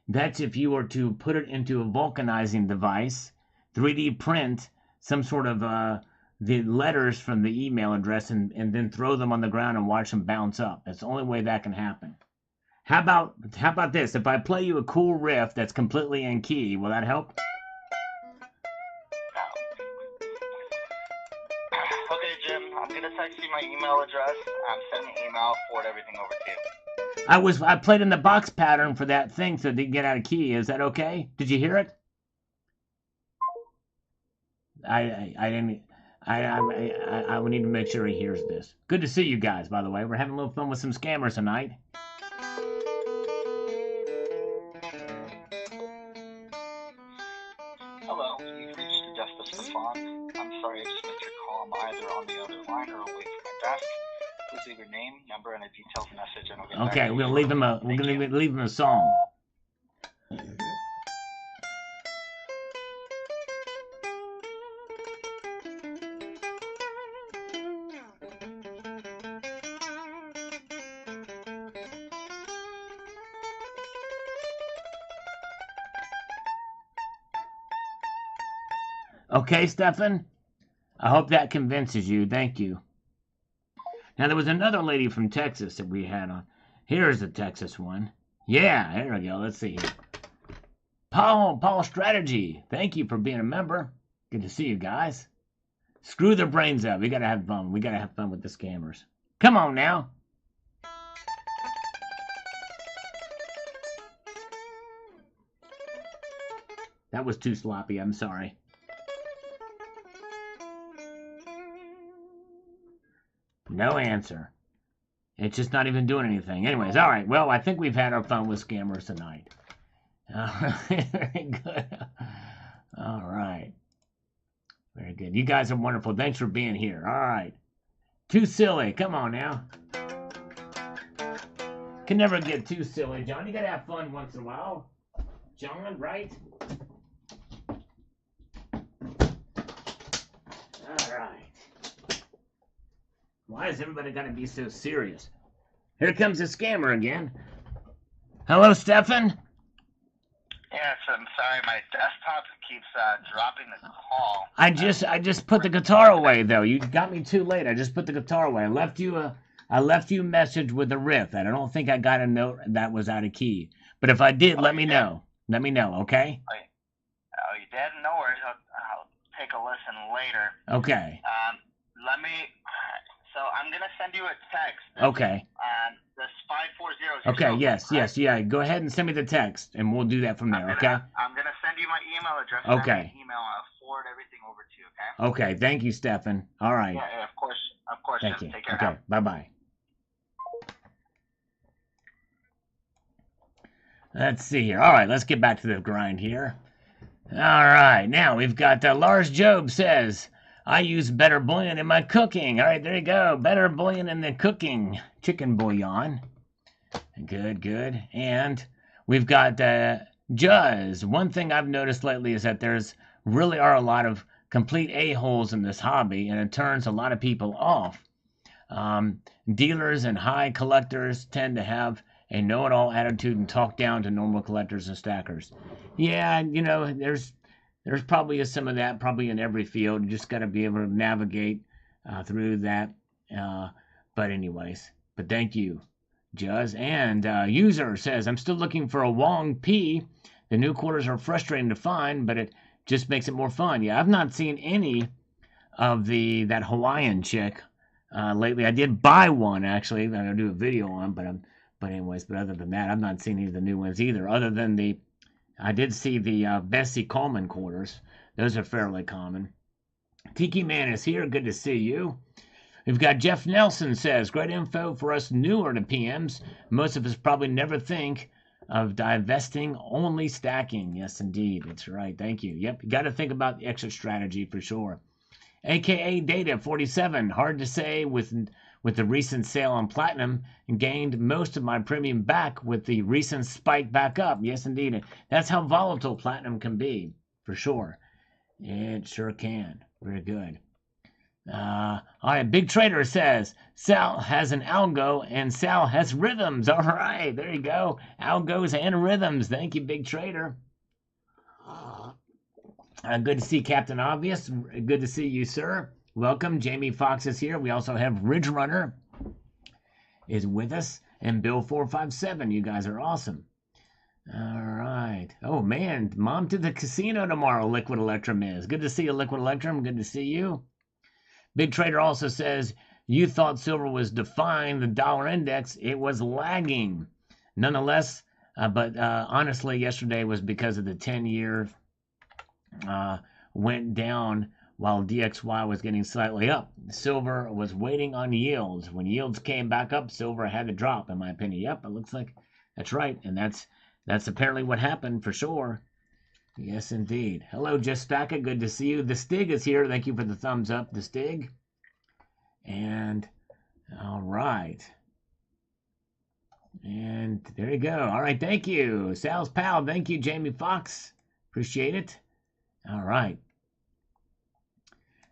Speaker 1: That's if you were to put it into a vulcanizing device, 3D print some sort of the letters from the email address and then throw them on the ground and watch them bounce up. That's the only way that can happen. How about this? If I play you a cool riff that's completely in key, will that help?
Speaker 4: Okay, Jim. I'm gonna text you my email address. Send me an email, forward everything over to you.
Speaker 1: I played in the box pattern for that thing so it didn't get out of key. Is that okay? Did you hear it? I didn't. I would need to make sure he hears this. Good to see you guys, by the way. We're having a little fun with some scammers tonight.
Speaker 4: Hello, you've reached Justice Stefan. I'm sorry I just missed your call. I'm either on the other line or away from my desk. Please leave your name, number, and a detailed message, and I'll get back to you.
Speaker 1: We're gonna leave him a song. Okay, Stefan? I hope that convinces you. Thank you. Now, there was another lady from Texas that we had on. Here's the Texas one. Yeah, there we go. Let's see here. Paul Strategy. Thank you for being a member. Good to see you guys. Screw their brains up. We gotta have fun. We gotta have fun with the scammers. Come on now. That was too sloppy. I'm sorry. No answer. It's just not even doing anything. Anyways, all right. Well, I think we've had our fun with scammers tonight. Very good. All right. Very good. You guys are wonderful. Thanks for being here. All right. Too silly. Come on now. Can never get too silly, John. You gotta have fun once in a while. John, right? All right. Why is everybody gotta be so serious? Here comes the scammer again. Hello, Stefan?
Speaker 4: Yes, I'm sorry, my desktop keeps dropping the call.
Speaker 1: I just put the guitar away though. You got me too late. I just put the guitar away. I left you a message with a riff, and I don't think I got a note that was out of key. But if I did, let me know. Let me know, okay?
Speaker 4: Oh, you did? No worries. I'll take a listen later.
Speaker 1: Okay.
Speaker 4: So I'm gonna send you a text.
Speaker 1: Okay.
Speaker 4: This 540.
Speaker 1: Okay. Yes. Yeah. Go ahead and send me the text, and we'll do that from there. Okay.
Speaker 4: I'm gonna send you my email address.
Speaker 1: Okay.
Speaker 4: I'll forward everything over to you. Okay.
Speaker 1: Okay. Thank you, Stefan. All right.
Speaker 4: Yeah. Of course.
Speaker 1: Thank you.
Speaker 4: Take care.
Speaker 1: Okay. Bye bye. Let's see here. All right. Let's get back to the grind here. All right. Now we've got Lars Job says, I use better bullion in my cooking. All right, there you go. Better bullion in the cooking. Chicken bouillon. Good. And we've got Juzz. One thing I've noticed lately is that there's really are a lot of complete a-holes in this hobby, and it turns a lot of people off. Dealers and high collectors tend to have a know-it-all attitude and talk down to normal collectors and stackers. Yeah, there's probably some of that, probably in every field. You just got to be able to navigate through that. But thank you, Juzz. And User says, I'm still looking for a Wong P. The new quarters are frustrating to find, but it just makes it more fun. Yeah, I've not seen any of that Hawaiian chick lately. I did buy one, actually, that I'll do a video on, but other than that, I've not seen any of the new ones either, other than I did see the Bessie Coleman quarters. Those are fairly common. Tiki Man is here. Good to see you. We've got Jeff Nelson says, great info for us newer to PMs. Most of us probably never think of divesting, only stacking. Yes, indeed. That's right. Thank you. Yep. You got to think about the exit strategy for sure. AKA Data 47. Hard to say with the recent sale on platinum, and gained most of my premium back with the recent spike back up. Yes, indeed. That's how volatile platinum can be, for sure. It sure can. Very good. All right, Big Trader says, Sal has an algo and Sal has rhythms. All right, there you go. Algos and rhythms. Thank you, Big Trader. Good to see Captain Obvious. Good to see you, sir. Welcome. Jamie Fox is here. We also have Ridge Runner is with us, and Bill 457. You guys are awesome. All right. Oh man, Mom to the casino tomorrow. Liquid Electrum is. Good to see you, Liquid Electrum. Good to see you. Big Trader also says you thought silver was defying the dollar index. It was lagging, nonetheless. But honestly, yesterday was because of the 10-year went down, while DXY was getting slightly up. Silver was waiting on yields. When yields came back up, silver had to drop, in my opinion. Yep, it looks like that's right. And that's apparently what happened for sure. Yes, indeed. Hello, Just Stacka. Good to see you. The Stig is here. Thank you for the thumbs up, the Stig. And all right. And there you go. All right, thank you. Sal's pal. Thank you, Jamie Fox. Appreciate it. All right.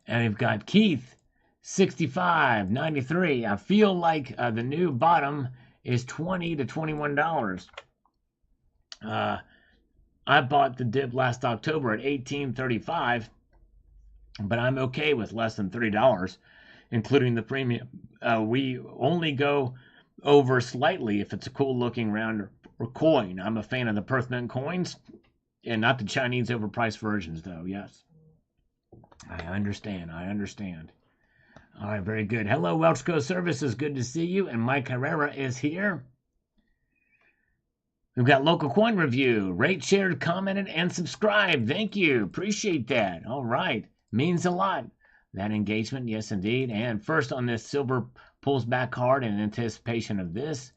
Speaker 1: And we've got Keith, 65.93. I feel like the new bottom is $20 to $21. I bought the dip last October at $18.35, but I'm okay with less than $30, including the premium. We only go over slightly if it's a cool-looking round or coin. I'm a fan of the Perth Mint coins, and not the Chinese overpriced versions, though. Yes. I understand. All right, very good. Hello, Welchco Services. Good to see you. And Mike Herrera is here. We've got local coin review. Rate, shared, commented, and subscribed. Thank you. Appreciate that. All right. Means a lot. That engagement, yes, indeed. And first on this silver pulls back hard in anticipation of this.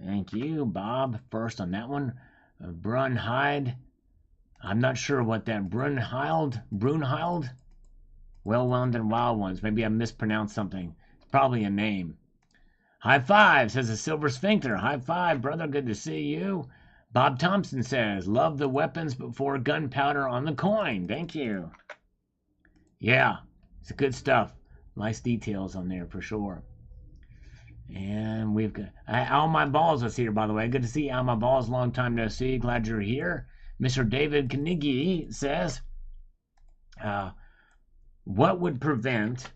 Speaker 1: Thank you, Bob. First on that one. Brunhide. I'm not sure what that Brunhild? Well-wounded wild ones. Maybe I mispronounced something. It's probably a name. High five, says the Silver Sphincter. High five, brother. Good to see you. Bob Thompson says, love the weapons before gunpowder on the coin. Thank you. Yeah, it's good stuff. Nice details on there for sure. And we've got Al My Balls is here, by the way. Good to see Al My Balls. Long time no see. Glad you're here. Mr. David Knigge says, what would prevent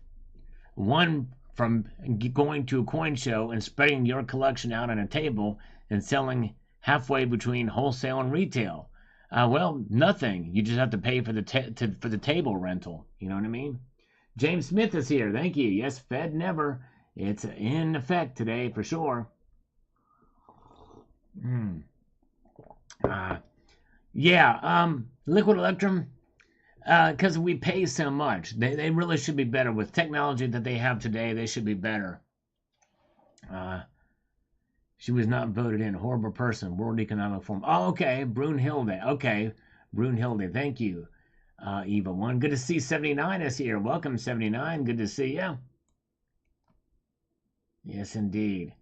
Speaker 1: one from going to a coin show and spreading your collection out on a table and selling halfway between wholesale and retail? Well, nothing. You just have to pay for the table rental. You know what I mean? James Smith is here. Thank you. Yes, Fed never. It's in effect today for sure. Liquid Electrum, because we pay so much. They really should be better. With technology that they have today, they should be better. She was not voted in. Horrible person. World Economic Forum. Oh, okay. Brunhilde. Okay. Brunhilde. Thank you, Eva 1. Good to see 79 is here. Welcome, 79. Good to see you. Yes, indeed.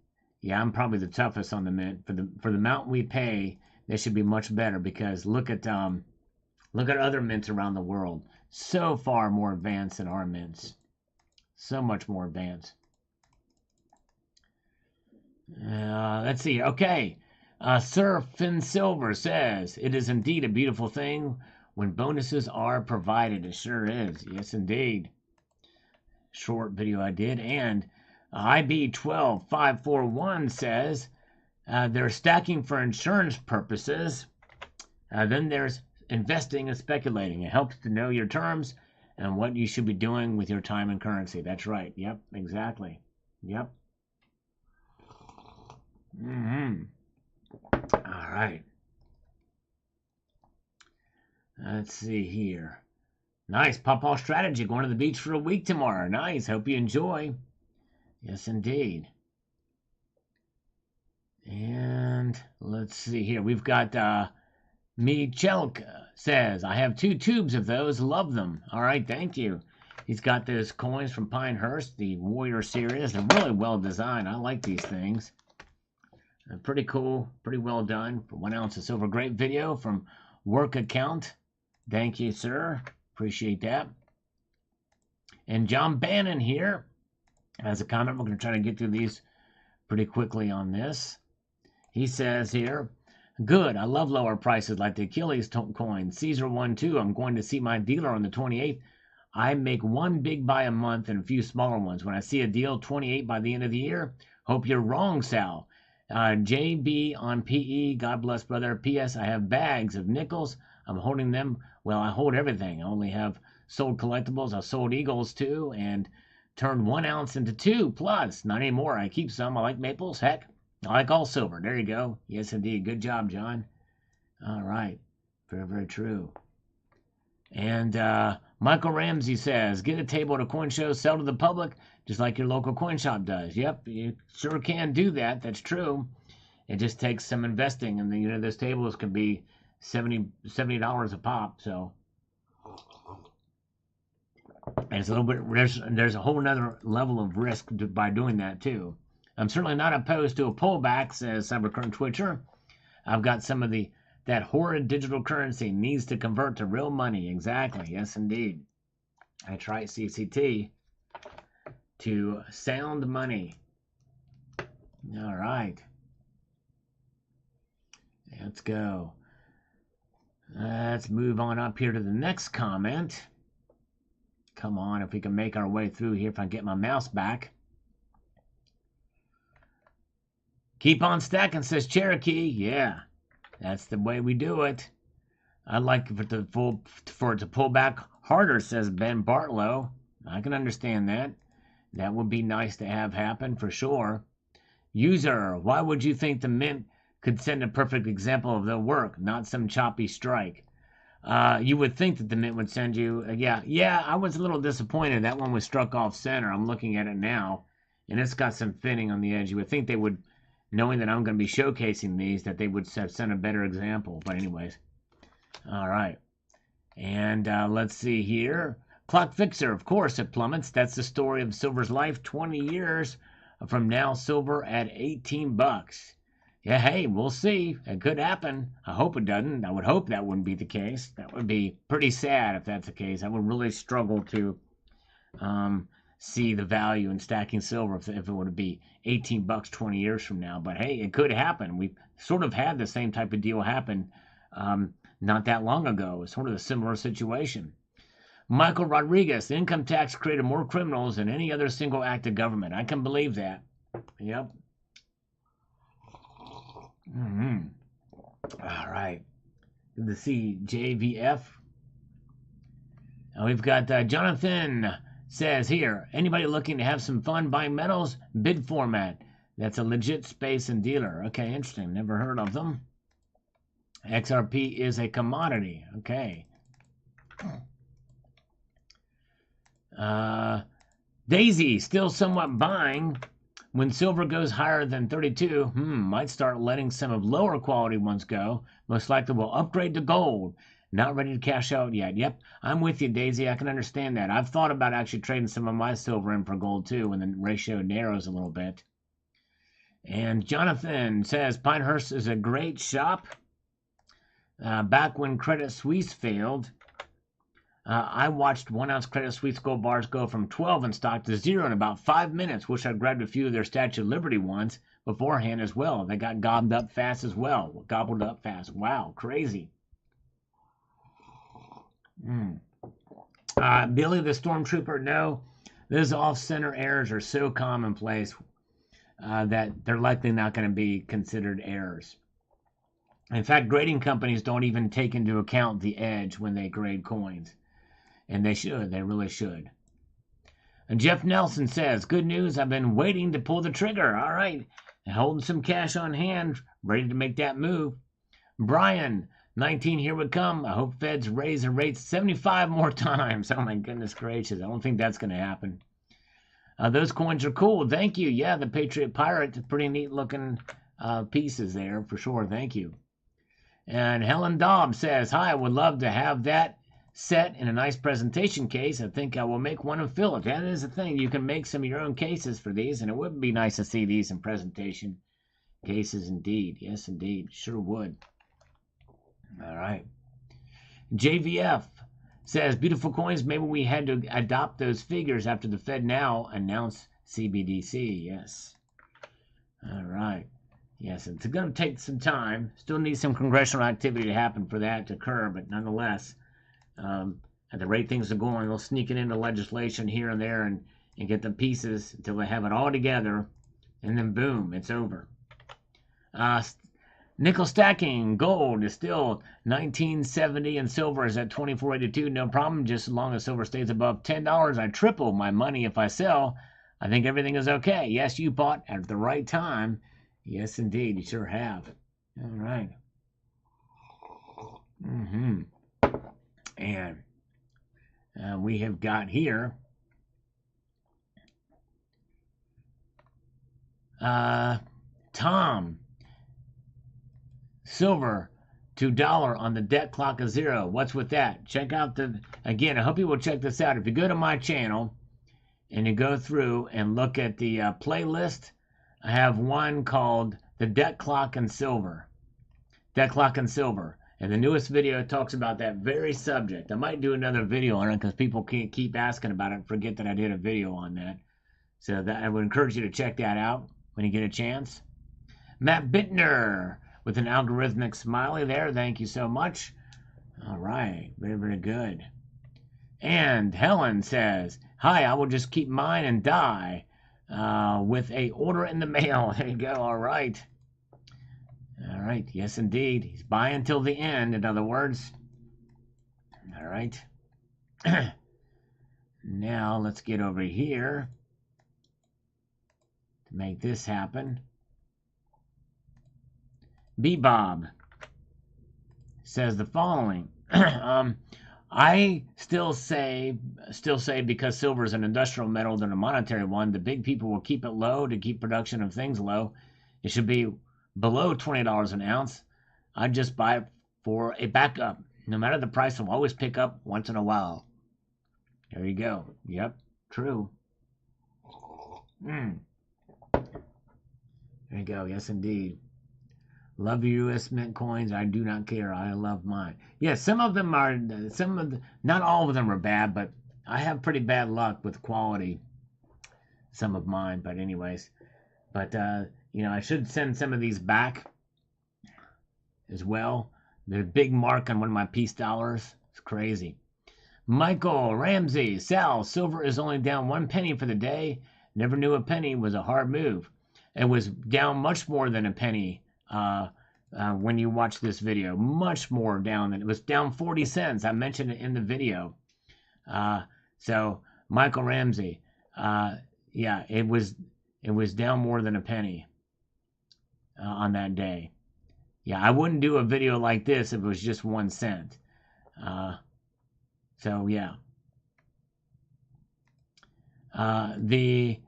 Speaker 1: Yeah, I'm probably the toughest on the mint. For the amount we pay, they should be much better because look at other mints around the world. So far more advanced than our mints. So much more advanced. Let's see. Okay. Sir Finn Silver says, it is indeed a beautiful thing when bonuses are provided. It sure is. Yes, indeed. Short video I did. And IB12541 says, they're stacking for insurance purposes. Then there's investing and speculating. It helps to know your terms and what you should be doing with your time and currency. That's right. Yep, exactly. Yep. All right. Let's see here. Nice. Pawpaw strategy. Going to the beach for a week tomorrow. Nice. Hope you enjoy. Yes, indeed. And let's see here. We've got Michelk says, I have 2 tubes of those. Love them. All right. Thank you. He's got those coins from Pinehurst, the Warrior series. They're really well designed. I like these things. Pretty cool, pretty well done. For 1 ounce of silver, great video from Work Account. Thank you, sir. Appreciate that. And John Bannon here has a comment. We're going to try to get through these pretty quickly on this. He says here, good. I love lower prices like the Achilles coin. Caesar 1-2. I'm going to see my dealer on the 28th. I make 1 big buy a month and a few smaller ones. When I see a deal, 28 by the end of the year. Hope you're wrong, Sal. JB on PE, God bless, brother. PS, I have bags of nickels. I'm holding them. Well, I hold everything. I only have sold collectibles. I sold Eagles too and turned 1 ounce into 2 plus. Not anymore. I keep some. I like maples. Heck, I like all silver. There you go. Yes, indeed. Good job, John. All right. Very, very true. And Michael Ramsey says, get a table at a coin show, sell to the public, just like your local coin shop does. Yep, you sure can do that. That's true. It just takes some investing, and then, those tables can be $70 a pop. So and it's a little bit. There's a whole another level of risk by doing that too. I'm certainly not opposed to a pullback, says Cybercurrent Twitcher. I've got some of that horrid digital currency needs to convert to real money. Exactly. Yes, indeed. I try CCT to sound money. All right. Let's go. Let's move on up here to the next comment. Come on, if we can make our way through here, if I get my mouse back. Keep on stacking, says Cherokee. Yeah. That's the way we do it. I'd like for it to pull back harder, says Ben Bartlow. I can understand that. That would be nice to have happen for sure. User, why would you think the Mint could send a perfect example of their work, not some choppy strike? You would think that the Mint would send you... Yeah, I was a little disappointed. That one was struck off center. I'm looking at it now. And it's got some thinning on the edge. You would think they would, knowing that I'm going to be showcasing these, that they would have sent a better example. But anyways. All right. And let's see here. Clock Fixer, of course, it plummets. That's the story of silver's life. 20 years from now, silver at 18 bucks. Yeah, hey, we'll see. It could happen. I hope it doesn't. I would hope that wouldn't be the case. That would be pretty sad if that's the case. I would really struggle to see the value in stacking silver if it would be 18 bucks 20 years from now. But hey, it could happen. We've sort of had the same type of deal happen not that long ago. It's sort of a similar situation. Michael Rodriguez, income tax created more criminals than any other single act of government. I can believe that. Yep. All right. Good to see JVF. We've got Jonathan says here, anybody looking to have some fun buying metals? Bid format. That's a legit space and dealer. Okay, interesting. Never heard of them. XRP is a commodity. Okay. Daisy, still somewhat buying. When silver goes higher than 32, might start letting some of lower quality ones go. Most likely will upgrade to gold. Not ready to cash out yet. Yep, I'm with you, Daisy. I can understand that. I've thought about actually trading some of my silver in for gold, too, when the ratio narrows a little bit. And Jonathan says, Pinehurst is a great shop. Back when Credit Suisse failed, I watched 1 ounce Credit Suisse gold bars go from 12 in stock to 0 in about 5 minutes. Wish I'd grabbed a few of their Statue of Liberty ones beforehand as well. They got gobbled up fast as well. Gobbled up fast. Wow, crazy. Billy the Stormtrooper, no. Those off-center errors are so commonplace that they're likely not going to be considered errors. In fact, grading companies don't even take into account the edge when they grade coins. And they should. They really should. And Jeff Nelson says, good news. I've been waiting to pull the trigger. All right. Holding some cash on hand. Ready to make that move. Brian, 19, here we come. I hope Feds raise the rates 75 more times. Oh, my goodness gracious. I don't think that's going to happen. Those coins are cool. Thank you. Yeah, the Patriot Pirate. Pretty neat looking pieces there for sure. Thank you. And Helen Dobbs says, hi, I would love to have that set in a nice presentation case. I think I will make one and fill it. That is the thing. You can make some of your own cases for these, and it would be nice to see these in presentation cases indeed. Yes, indeed. Sure would. All right. JVF says, beautiful coins. Maybe we had to adopt those figures after the Fed now announced CBDC. Yes. All right. Yes, it's going to take some time. Still need some congressional activity to happen for that to occur, but nonetheless, at the rate things are going, they'll sneak it into legislation here and there and get the pieces until they have it all together, and then boom, it's over. Nickel stacking, gold is still 1970 and silver is at 24.82. No problem, just as long as silver stays above $10. I triple my money if I sell. I think everything is okay. Yes, you bought at the right time. Yes, indeed, you sure have. All right. And we have got here Tom, silver to dollar on the debt clock of 0. What's with that? Check out again, I hope you will check this out. If you go to my channel and you go through and look at the playlist, I have one called The Debt Clock and Silver. Debt Clock and Silver. And the newest video talks about that very subject. I might do another video on it because people can't keep asking about it and forget that I did a video on that. So I would encourage you to check that out when you get a chance. Matt Bittner with an algorithmic smiley there. Thank you so much. All right. Very, very good. And Helen says, hi, I will just keep mine and die. With a order in the mail. There you go. All right. All right. Yes, indeed. He's buying until the end, in other words. All right. Now, let's get over here to make this happen. B-Bob says the following. I still say because silver is an industrial metal than a monetary one, the big people will keep it low to keep production of things low. It should be below $20 an ounce. I'd just buy it for a backup. No matter the price, I'll always pick up once in a while. There you go. Yep, true. There you go. Yes, indeed. Love your U.S. Mint coins. I do not care. I love mine. Yeah, some of them are, not all of them are bad, but I have pretty bad luck with quality. Some of mine, but anyways. But, I should send some of these back as well. There's a big mark on one of my peace dollars. It's crazy. Michael Ramsey, Sal, silver is only down 1 penny for the day. Never knew a penny was a hard move. It was down much more than a penny when you watch this video. Much more down than it was down 40 cents. I mentioned it in the video. So Michael Ramsey, yeah, it was down more than a penny on that day. Yeah, I wouldn't do a video like this if it was just 1 cent. So yeah. The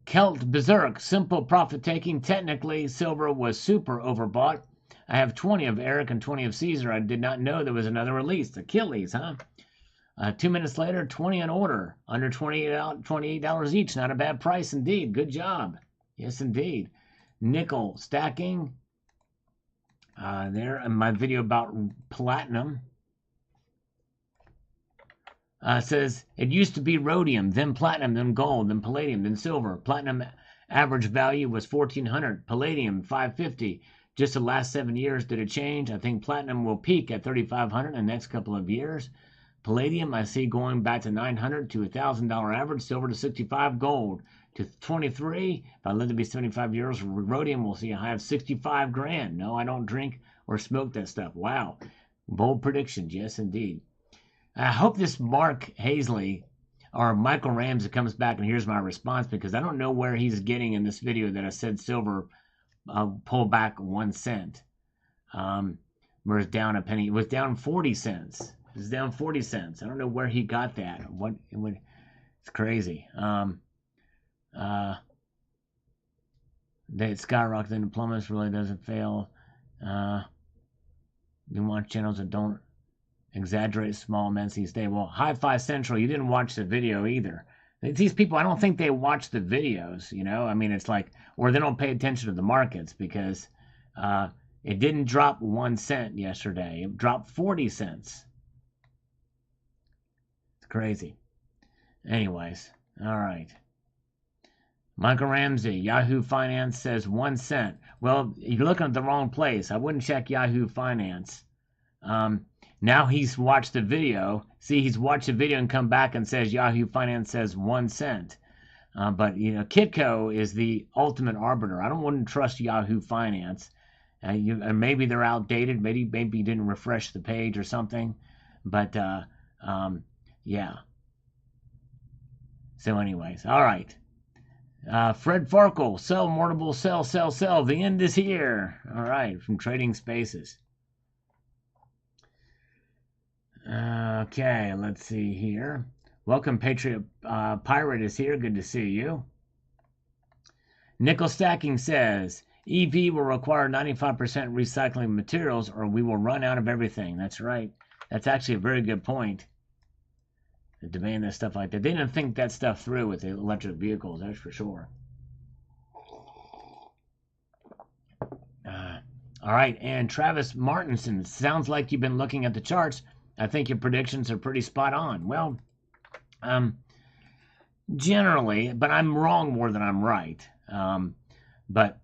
Speaker 1: Celt Berserk, simple profit taking. Technically, silver was super overbought. I have 20 of Eric and 20 of Caesar. I did not know there was another release. Achilles, huh? 2 minutes later, 20 on order. Under $28 each. Not a bad price indeed. Good job. Yes, indeed. Nickel stacking. There in my video about platinum. Says, it used to be rhodium, then platinum, then gold, then palladium, then silver. Platinum average value was $1,400. Palladium, $550. Just the last 7 years, did it change? I think platinum will peak at $3,500 in the next couple of years. Palladium, I see going back to $900 to $1,000 average. Silver to $65. Gold to $23. If I live to be 75 years, rhodium will see a high of $65 grand. No, I don't drink or smoke that stuff. Wow. Bold predictions. Yes, indeed. I hope this Mark Hazley or Michael Ramsey comes back and hears my response, because I don't know where he's getting in this video that I said silver pull back 1 cent. Where it's down a penny. It was down 40 cents. It was down 40 cents. I don't know where he got that. It's crazy. That skyrocketed in diplomas really doesn't fail. You want channels that don't exaggerate small amounts these days. Well, Hi-Fi Central, you didn't watch the video either. These people, I don't think they watch the videos, I mean, it's like, or they don't pay attention to the markets, because it didn't drop 1 cent yesterday. It dropped 40 cents. It's crazy. Anyways, all right. Michael Ramsey, Yahoo Finance says 1 cent. Well, you're looking at the wrong place. I wouldn't check Yahoo Finance. Now he's watched the video. See, he's watched the video and come back and says Yahoo Finance says 1 cent. But, Kitco is the ultimate arbiter. I don't want to trust Yahoo Finance. Maybe they're outdated. Maybe you didn't refresh the page or something. But, yeah. So anyways, all right. Fred Farkle, sell, mortable, sell. The end is here. All right, from Trading Spaces. Okay, let's see here. Welcome, Patriot Pirate is here. Good to see you. Nickel Stacking says, EV will require 95% recycling materials or we will run out of everything. That's right. That's actually a very good point. The demand and stuff like that. They didn't think that stuff through with the electric vehicles, that's for sure. All right, and Travis Martinson, sounds like you've been looking at the charts. I think your predictions are pretty spot on. Well, generally, but I'm wrong more than I'm right. But,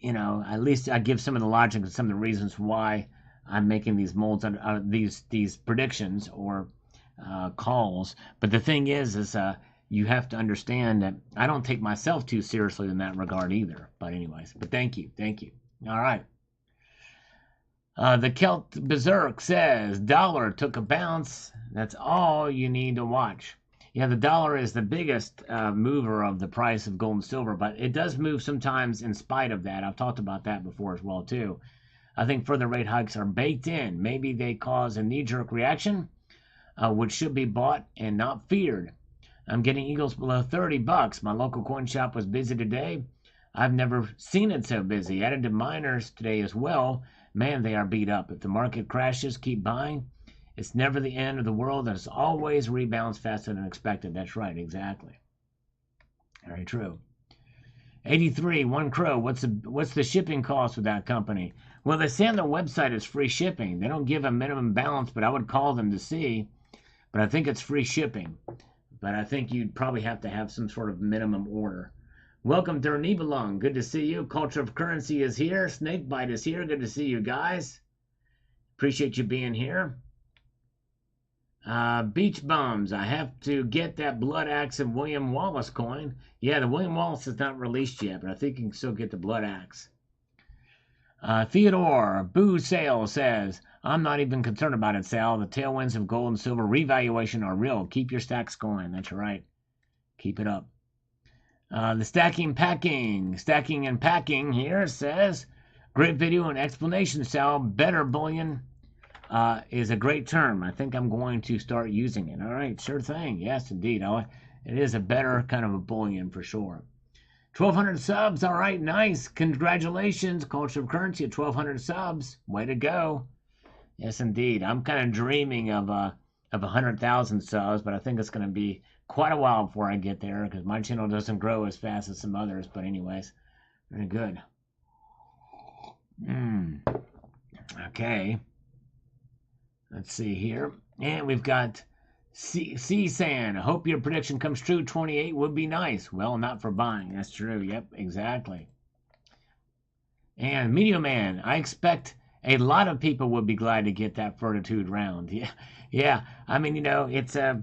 Speaker 1: at least I give some of the logic and some of the reasons why I'm making these molds, these predictions or calls. But the thing is you have to understand that I don't take myself too seriously in that regard either. But anyways, but thank you. All right. The Celt Berserk says, dollar took a bounce. That's all you need to watch. Yeah, the dollar is the biggest mover of the price of gold and silver, but it does move sometimes in spite of that. I've talked about that before as well, too. I think further rate hikes are baked in. Maybe they cause a knee-jerk reaction. which should be bought and not feared. I'm getting eagles below $30. My local coin shop was busy today. I've never seen it so busy. Added to miners today as well. Man, they are beat up. If the market crashes, keep buying. It's never the end of the world, and it's always rebounds faster than expected. That's right, exactly. Very true. 83, One Crow. What's the shipping cost with that company? Well, they say on their website it's free shipping. They don't give a minimum balance, but I would call them to see. But I think it's free shipping. But I think you'd probably have to have some sort of minimum order. Welcome to Nibelung. Good to see you. Culture of Currency is here. Snakebite is here. Good to see you guys. Appreciate you being here. Beach Bums. I have to get that Blood Axe and William Wallace coin. Yeah, the William Wallace is not released yet, but I think you can still get the Blood Axe. Theodore Boo Sale says, I'm not even concerned about it, Sal. The tailwinds of gold and silver revaluation are real. Keep your stacks going. That's right. Keep it up. The Stacking and Packing here says, great video and explanation, Sal. Better bullion is a great term. I think I'm going to start using it. All right, sure thing. Yes, indeed. It is a better kind of a bullion for sure. 1,200 subs. All right, nice. Congratulations, Culture of Currency at 1,200 subs. Way to go. Yes, indeed. I'm kind of dreaming of 100,000 subs, but I think it's going to be quite a while before I get there because my channel doesn't grow as fast as some others. But anyways, very good. Okay. Let's see here. And we've got C-San. I hope your prediction comes true. 28 would be nice. Well, not for buying. That's true. Yep, exactly. And Media Man, I expect a lot of people would be glad to get that Fortitude round. Yeah. I mean, it's a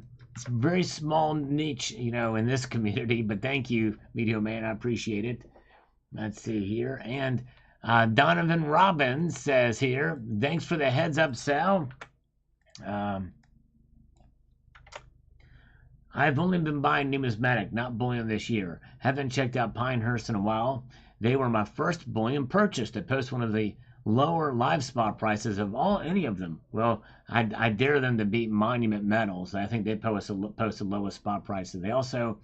Speaker 1: very small niche, in this community. But thank you, Media Man. I appreciate it. Let's see here. And Donovan Robbins says here, thanks for the heads up, Sal. I've only been buying Numismatic, not bullion this year. Haven't checked out Pinehurst in a while. They were my first bullion purchase to post one of the lower live spot prices of any of them. Well, I dare them to beat Monument Metals. I think they post the lowest spot prices. They also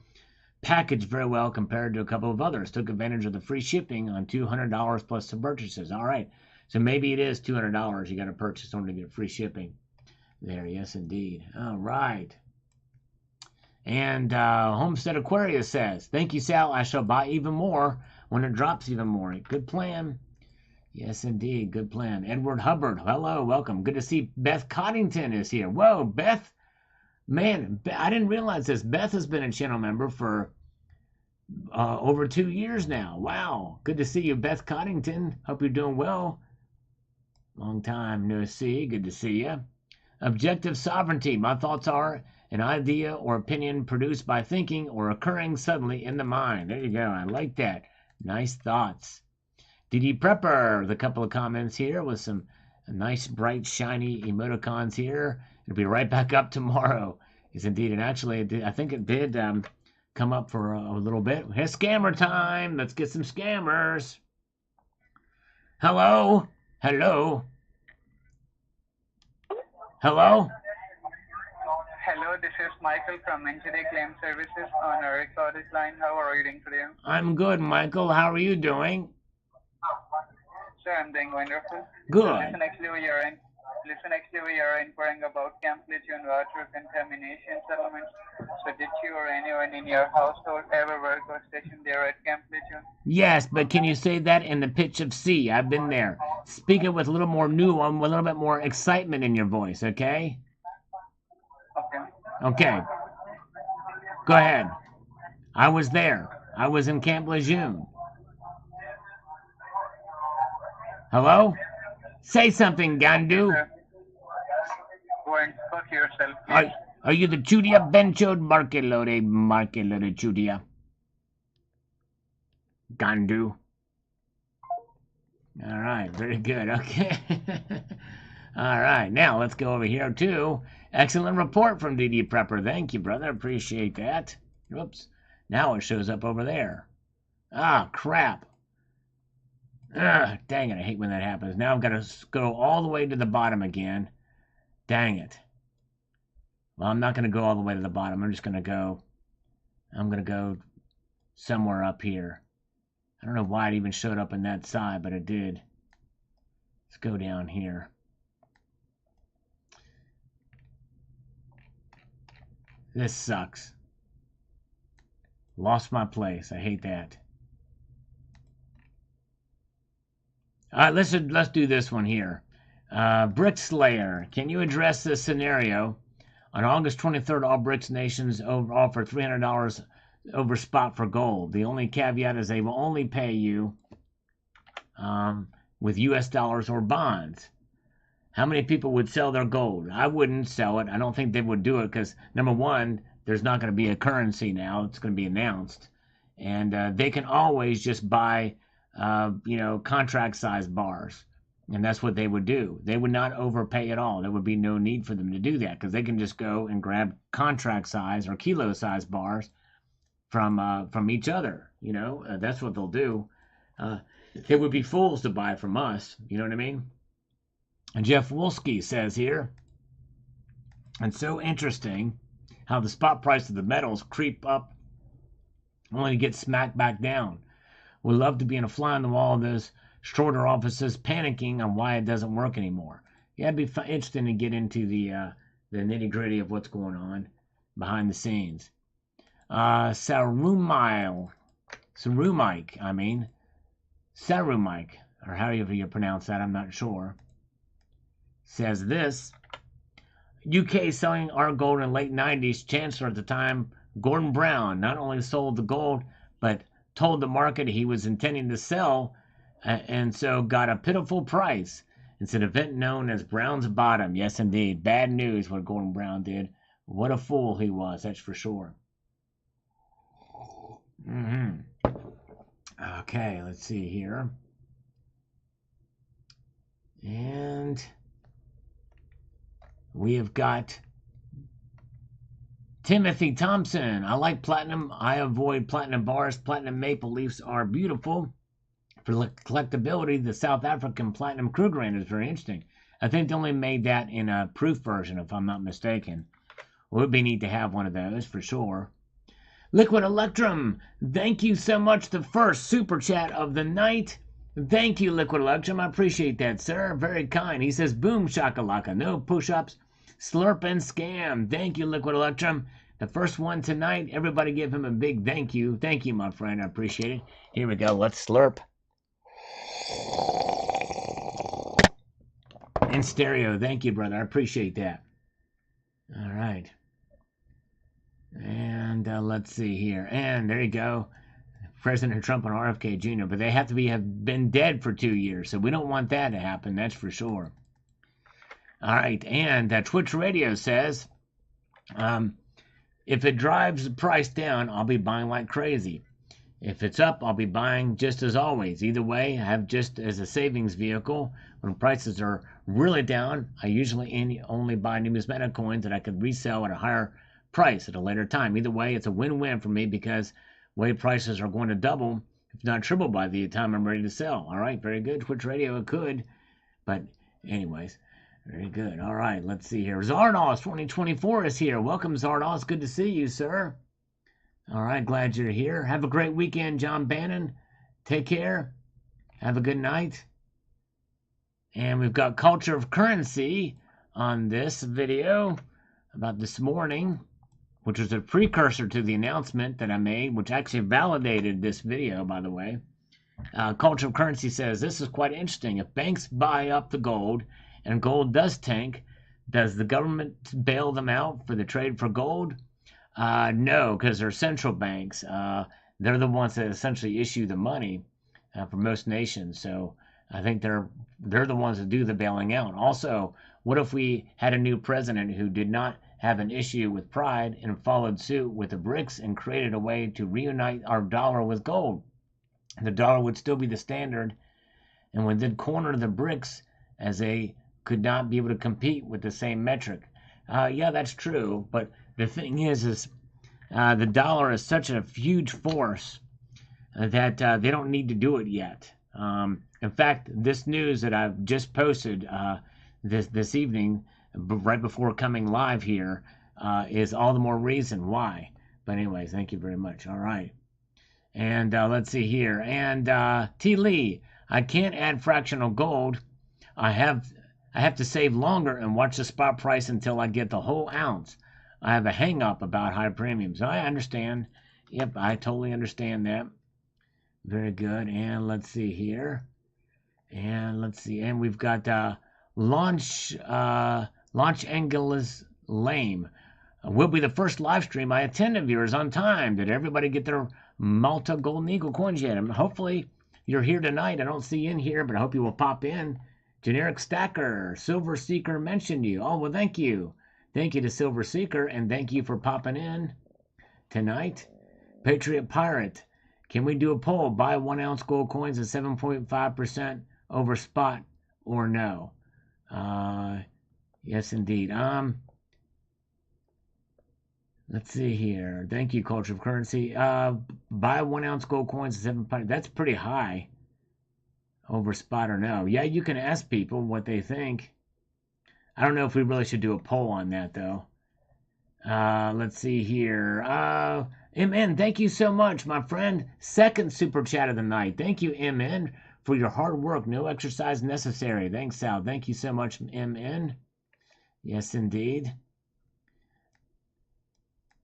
Speaker 1: packaged very well compared to a couple of others. Took advantage of the free shipping on $200 plus the purchases. All right, so maybe it is $200 you got to purchase in order to get free shipping. There, yes, indeed. All right. And Homestead Aquarius says, thank you, Sal. I shall buy even more when it drops even more. Good plan. Yes, indeed. Good plan. Edward Hubbard. Hello. Welcome. Good to see Beth Coddington is here. Whoa, Beth. Man, I didn't realize this. Beth has been a channel member for over 2 years now. Wow. Good to see you, Beth Coddington. Hope you're doing well. Long time no see. Good to see you. Objective sovereignty. My thoughts are an idea or opinion produced by thinking or occurring suddenly in the mind. There you go. I like that. Nice thoughts. DD Prepper. The couple of comments here with some nice, bright, shiny emoticons here. It'll be right back up tomorrow. Yes, indeed. And actually, I think it did come up for a little bit. Here's scammer time. Let's get some scammers. Hello? Hello? Hello?
Speaker 5: Hello, this is Michael from NGD Claim Services on our recorded line. How are you doing today?
Speaker 1: I'm good, Michael. How are you doing?
Speaker 5: Sir, I'm doing wonderful.
Speaker 1: Good.
Speaker 5: So listen, actually, we are inquiring about Camp Legion water contamination settlements. So did you or anyone in your household ever work or stationed there at Camp Legion?
Speaker 1: Yes, but can you say that in the pitch of C? I've been there. Speak it with a little more with a little bit more excitement in your voice, okay? Okay. Go ahead. I was there. I was in Camp Lejeune. Hello? Say something, Gandu.
Speaker 5: Go and fuck yourself.
Speaker 1: Are you the Chudia Benchod Markelode Chudia? Gandu. All right, very good. Okay. All right, now let's go over here to excellent report from DD Prepper. Thank you, brother. Appreciate that. Whoops. Now it shows up over there. Ah, crap. Dang it, I hate when that happens. Now I've got to go all the way to the bottom again. Dang it. Well, I'm not going to go all the way to the bottom. I'm going to go somewhere up here. I don't know why it even showed up on that side, but it did. Let's go down here. This sucks. Lost my place. I hate that. All right, let's do this one here. Brick Slayer, can you address this scenario? On August 23rd, all BRICS nations offer $300 over spot for gold. The only caveat is they will only pay you with US dollars or bonds. How many people would sell their gold? I wouldn't sell it. I don't think they would do it because, number one, there's not going to be a currency now. It's going to be announced. And they can always just buy, contract-sized bars. And that's what they would do. They would not overpay at all. There would be no need for them to do that because they can just go and grab contract-size or kilo-size bars from each other. That's what they'll do. They would be fools to buy from us. You know what I mean? And Jeff Wolski says here, it's so interesting how the spot price of the metals creep up only to get smacked back down. Would love to be in a fly on the wall of those shorter offices panicking on why it doesn't work anymore. Yeah, it'd be interesting to get into the nitty-gritty of what's going on behind the scenes. Sarumike, or however you pronounce that, I'm not sure, says this: UK selling our gold in late 90s. Chancellor at the time, Gordon Brown, not only sold the gold, but told the market he was intending to sell, and so got a pitiful price. It's an event known as Brown's Bottom. Yes, indeed. Bad news what Gordon Brown did. What a fool he was, that's for sure. Okay, let's see here. And we have got Timothy Thompson. I like platinum. I avoid platinum bars. Platinum maple leafs are beautiful. For collectability, the South African platinum Krugerrand is very interesting. I think they only made that in a proof version, if I'm not mistaken. It would be neat to have one of those, for sure. Liquid Electrum, thank you so much. The first super chat of the night. Thank you, Liquid Electrum. I appreciate that, sir. Very kind. He says, boom shakalaka. No push-ups. Slurp and scam. Thank you, Liquid Electrum. The first one tonight. Everybody give him a big thank you. Thank you, my friend. I appreciate it. Here we go. Let's slurp. In stereo. Thank you, brother. I appreciate that. All right. And let's see here. And there you go. President Trump and RFK Jr. But they have been dead for 2 years. So we don't want that to happen. That's for sure. All right. And Twitch Radio says, if it drives the price down, I'll be buying like crazy. If it's up, I'll be buying just as always. Either way, I have just as a savings vehicle. When prices are really down, I usually only buy numismatic coins that I could resell at a higher price at a later time. Either way, it's a win-win for me because way prices are going to double, if not triple, by the time I'm ready to sell. All right, very good. Twitch Radio, it could. But anyways, very good. All right, let's see here. Zardos 2024 is here. Welcome, Zardos. Good to see you, sir. All right, glad you're here. Have a great weekend, John Bannon. Take care. Have a good night. And we've got Culture of Currency on this video about this morning, which was a precursor to the announcement that I made, which actually validated this video, by the way. Culture of Currency says, this is quite interesting. If banks buy up the gold and gold does tank, does the government bail them out for the trade for gold? No, because they're central banks. They're the ones that essentially issue the money for most nations. So I think they're the ones that do the bailing out. Also, what if we had a new president who did not have an issue with pride and followed suit with the BRICS and created a way to reunite our dollar with gold? The dollar would still be the standard and would then corner the BRICS as they could not be able to compete with the same metric. Yeah, that's true. But the thing is the dollar is such a huge force that they don't need to do it yet. In fact, this news that I've just posted this evening, right before coming live here, is all the more reason why. But anyways, thank you very much. All right. And let's see here. And T. Lee, I can't add fractional gold. I have to save longer and watch the spot price until I get the whole ounce. I have a hang-up about high premiums. I understand. Yep, I totally understand that. Very good. And let's see here. And let's see. And we've got Launch Angelus Lame. Will be the first live stream I attend to viewers on time. Did everybody get their Malta Golden Eagle coins yet? Hopefully you're here tonight. I don't see you in here, but I hope you will pop in. Generic Stacker, Silver Seeker mentioned you. Oh, well, thank you. Thank you to Silver Seeker, and thank you for popping in tonight. Patriot Pirate, can we do a poll? Buy 1 ounce gold coins at 7.5% over spot or no? Yes, indeed. Let's see here. Thank you, Culture of Currency. Buy 1 ounce gold coins at 7%. That's pretty high. Over spot or no. Yeah, you can ask people what they think. I don't know if we really should do a poll on that, though. Let's see here. MN, thank you so much, my friend. Second super chat of the night. Thank you, MN, for your hard work. No exercise necessary. Thanks, Sal. Thank you so much, MN. Yes, indeed.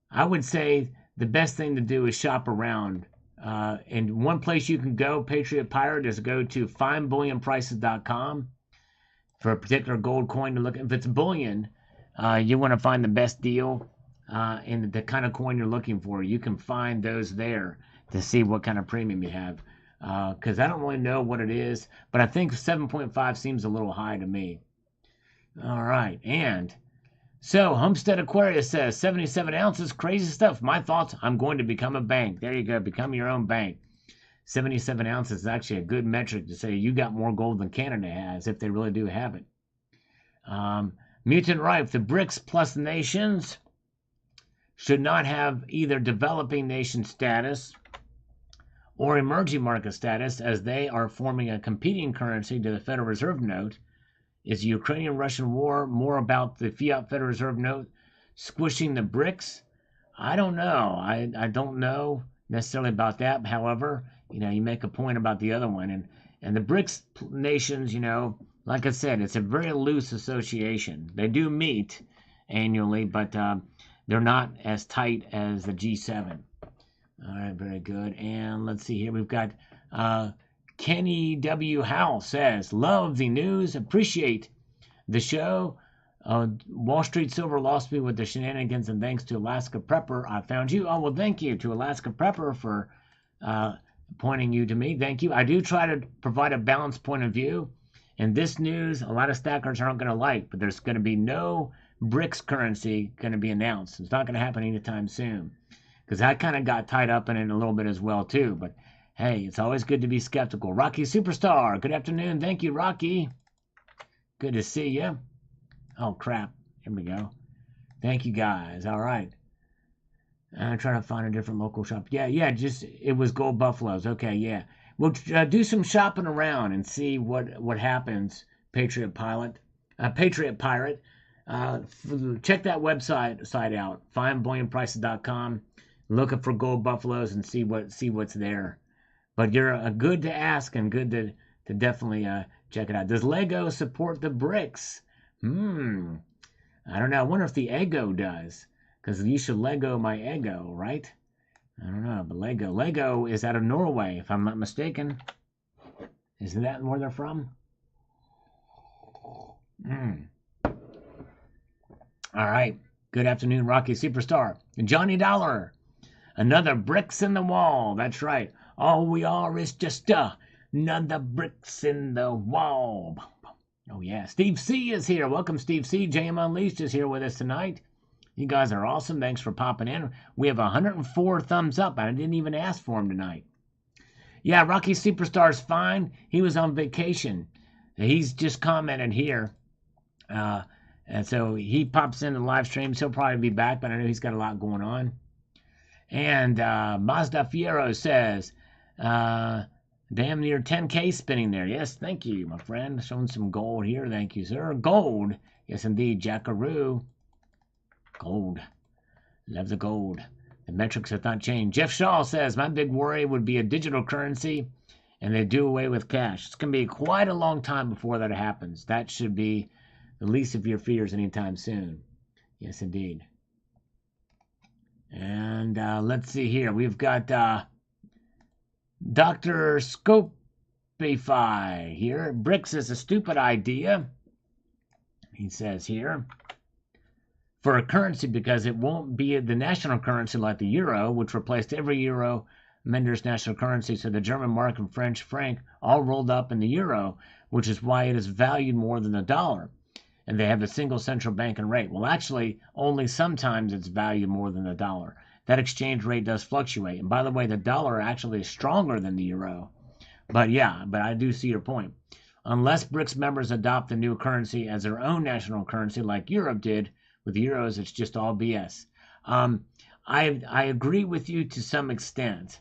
Speaker 1: I would say the best thing to do is shop around. And one place you can go, Patriot Pirate, is go to findbullionprices.com for a particular gold coin to look at. If it's bullion, you want to find the best deal and the kind of coin you're looking for. You can find those there to see what kind of premium you have. Because I don't really know what it is, but I think 7.5 seems a little high to me. All right, and so Homestead Aquarius says 77 ounces, crazy stuff. My thoughts, I'm going to become a bank. There you go, become your own bank. 77 ounces is actually a good metric to say you got more gold than Canada has, if they really do have it. Mutant Rife, the BRICS plus nations should not have either developing nation status or emerging market status, as they are forming a competing currency to the Federal Reserve note. Is the Ukrainian-Russian war more about the fiat Federal Reserve note squishing the BRICS? I don't know. I don't know necessarily about that. However, you make a point about the other one. And the BRICS nations, like I said, it's a very loose association. They do meet annually, but they're not as tight as the G7. All right, very good. And let's see here. We've got Kenny W. Howell says, love the news, appreciate the show. Wall Street Silver lost me with the shenanigans, and thanks to Alaska Prepper, I found you. Oh, well, thank you to Alaska Prepper for pointing you to me. Thank you. I do try to provide a balanced point of view. And this news, a lot of stackers aren't going to like, but there's going to be no BRICS currency going to be announced. It's not going to happen anytime soon. Because I kind of got tied up in it a little bit as well, too. But hey, it's always good to be skeptical. Rocky Superstar, good afternoon. Thank you, Rocky. Good to see you. Oh, crap. Here we go. Thank you, guys. All right. I'm trying to find a different local shop. Yeah, it was Gold Buffaloes. Okay, yeah. We'll do some shopping around and see what happens, Patriot Pirate. Check that website out, findbullionprices.com. Look for Gold Buffaloes and see what's there. But you're good to ask and good to definitely check it out. Does Lego support the BRICS? I don't know. I wonder if the Ego does. Because you should Lego my ego, right? I don't know, but Lego is out of Norway, if I'm not mistaken. Isn't that where they're from? All right. Good afternoon, Rocky Superstar. Johnny Dollar. Another bricks in the wall. That's right. All we are is just another bricks in the wall. Oh, yeah. Steve C is here. Welcome, Steve C. JM Unleashed is here with us tonight. You guys are awesome. Thanks for popping in. We have 104 thumbs up. I didn't even ask for him tonight. Yeah, Rocky Superstar's fine. He was on vacation. He's just commented here. And so he pops into the live streams. He'll probably be back, but I know he's got a lot going on. And Mazda Fiero says, damn near 10K spinning there. Yes, thank you, my friend. Showing some gold here. Thank you, sir. Gold. Yes, indeed. Jackaroo. Gold. Love the gold. The metrics have not changed. Jeff Shaw says, my big worry would be a digital currency and they do away with cash. It's going to be quite a long time before that happens. That should be the least of your fears anytime soon. Yes, indeed. And let's see here. We've got Dr. Scopify here. BRICS is a stupid idea, he says here, for a currency because it won't be the national currency like the euro, which replaced every euro Mender's national currency. So the German mark and French franc all rolled up in the euro, which is why it is valued more than the dollar. And they have a single central bank and rate. Well, actually, only sometimes it's valued more than the dollar. That exchange rate does fluctuate. And by the way, the dollar actually is stronger than the euro. But yeah, but I do see your point. Unless BRICS members adopt the new currency as their own national currency like Europe did, with the euros, it's just all BS. I agree with you to some extent.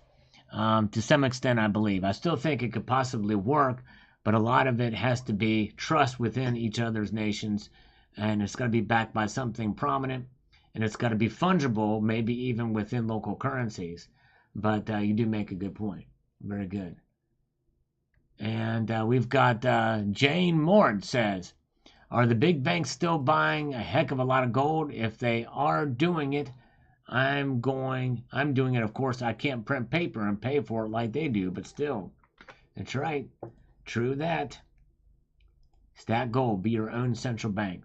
Speaker 1: I believe. I still think it could possibly work, but a lot of it has to be trust within each other's nations, and it's got to be backed by something prominent, and it's got to be fungible, maybe even within local currencies. But you do make a good point. Very good. And we've got Jane Mort says, are the big banks still buying a heck of a lot of gold? If they are doing it, I'm doing it. Of course, I can't print paper and pay for it like they do, but still, that's right. True that. Stack gold, be your own central bank.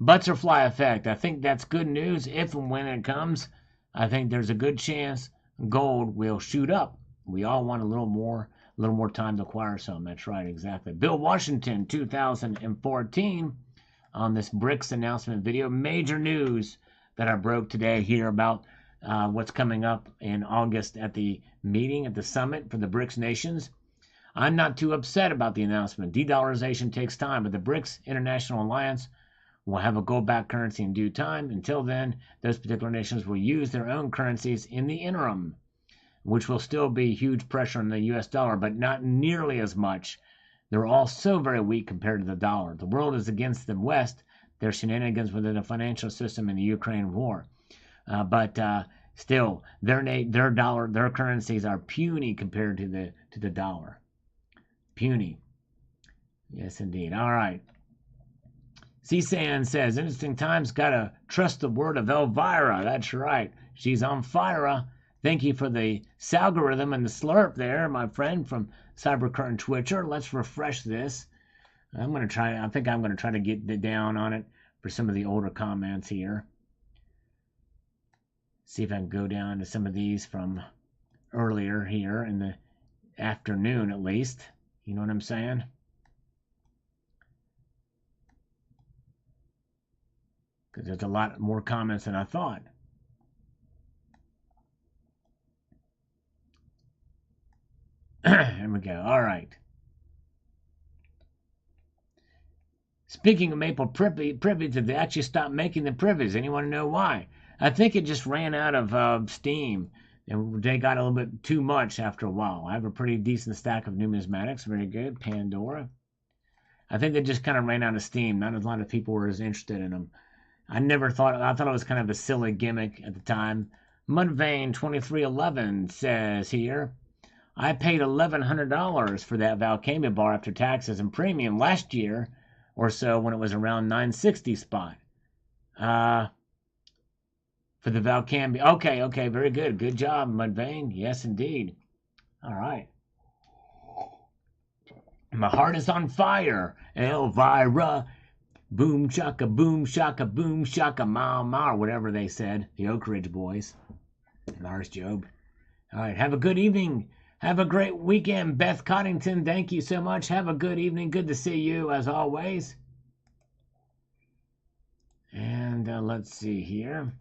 Speaker 1: Butterfly effect. I think that's good news if and when it comes. I think there's a good chance gold will shoot up. We all want a little more time to acquire some. That's right, exactly. Bill Washington, 2014, on this BRICS announcement video. Major news that I broke today here about what's coming up in August at the meeting, at the summit for the BRICS nations. I'm not too upset about the announcement. De-dollarization takes time, but the BRICS International Alliance will have a gold-backed currency in due time. Until then, those particular nations will use their own currencies in the interim, which will still be huge pressure on the U.S. dollar, but not nearly as much. They're all so very weak compared to the dollar. The world is against the West. There's shenanigans within the financial system in the Ukraine war. But still, their currencies are puny compared to the dollar. Puny. Yes, indeed. All right. C-San says, interesting times, gotta trust the word of Elvira. That's right. She's on fire. Thank you for the algorithm and the slurp there, my friend from Cybercurrent Twitcher. Let's refresh this. I think I'm going to try to get down on it for some of the older comments here. See if I can go down to some of these from earlier here in the afternoon at least. You know what I'm saying? Because there's a lot more comments than I thought. Here we go. All right. Speaking of maple privies, did they actually stop making the privies? Anyone know why? I think it just ran out of steam, and they got a little bit too much after a while. I have a pretty decent stack of numismatics. Very good. Pandora. I think they just kind of ran out of steam. Not a lot of people were as interested in them. I thought it was kind of a silly gimmick at the time. Mudvayne2311 says here, I paid $1,100 for that Valcamia bar after taxes and premium last year or so when it was around 960 spot. For the Valcamia. Okay, very good. Good job, Mudvayne. Yes, indeed. All right. My heart is on fire. Elvira. Boom shaka, boom shaka, boom shaka, ma ma, whatever they said. The Oak Ridge Boys. Lars Job. All right, have a good evening. Have a great weekend, Beth Coddington. Thank you so much. Have a good evening. Good to see you, as always. And let's see here.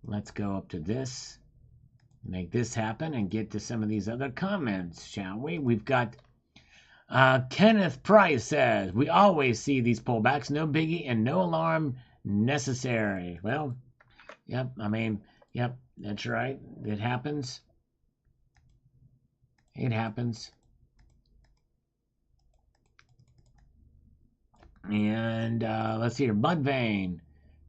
Speaker 1: Let's go up to this. Make this happen and get to some of these other comments, shall we? We've got Kenneth Price says, we always see these pullbacks. No biggie and no alarm necessary. Well, yep, that's right. It happens. It happens. And let's see here. Mudvayne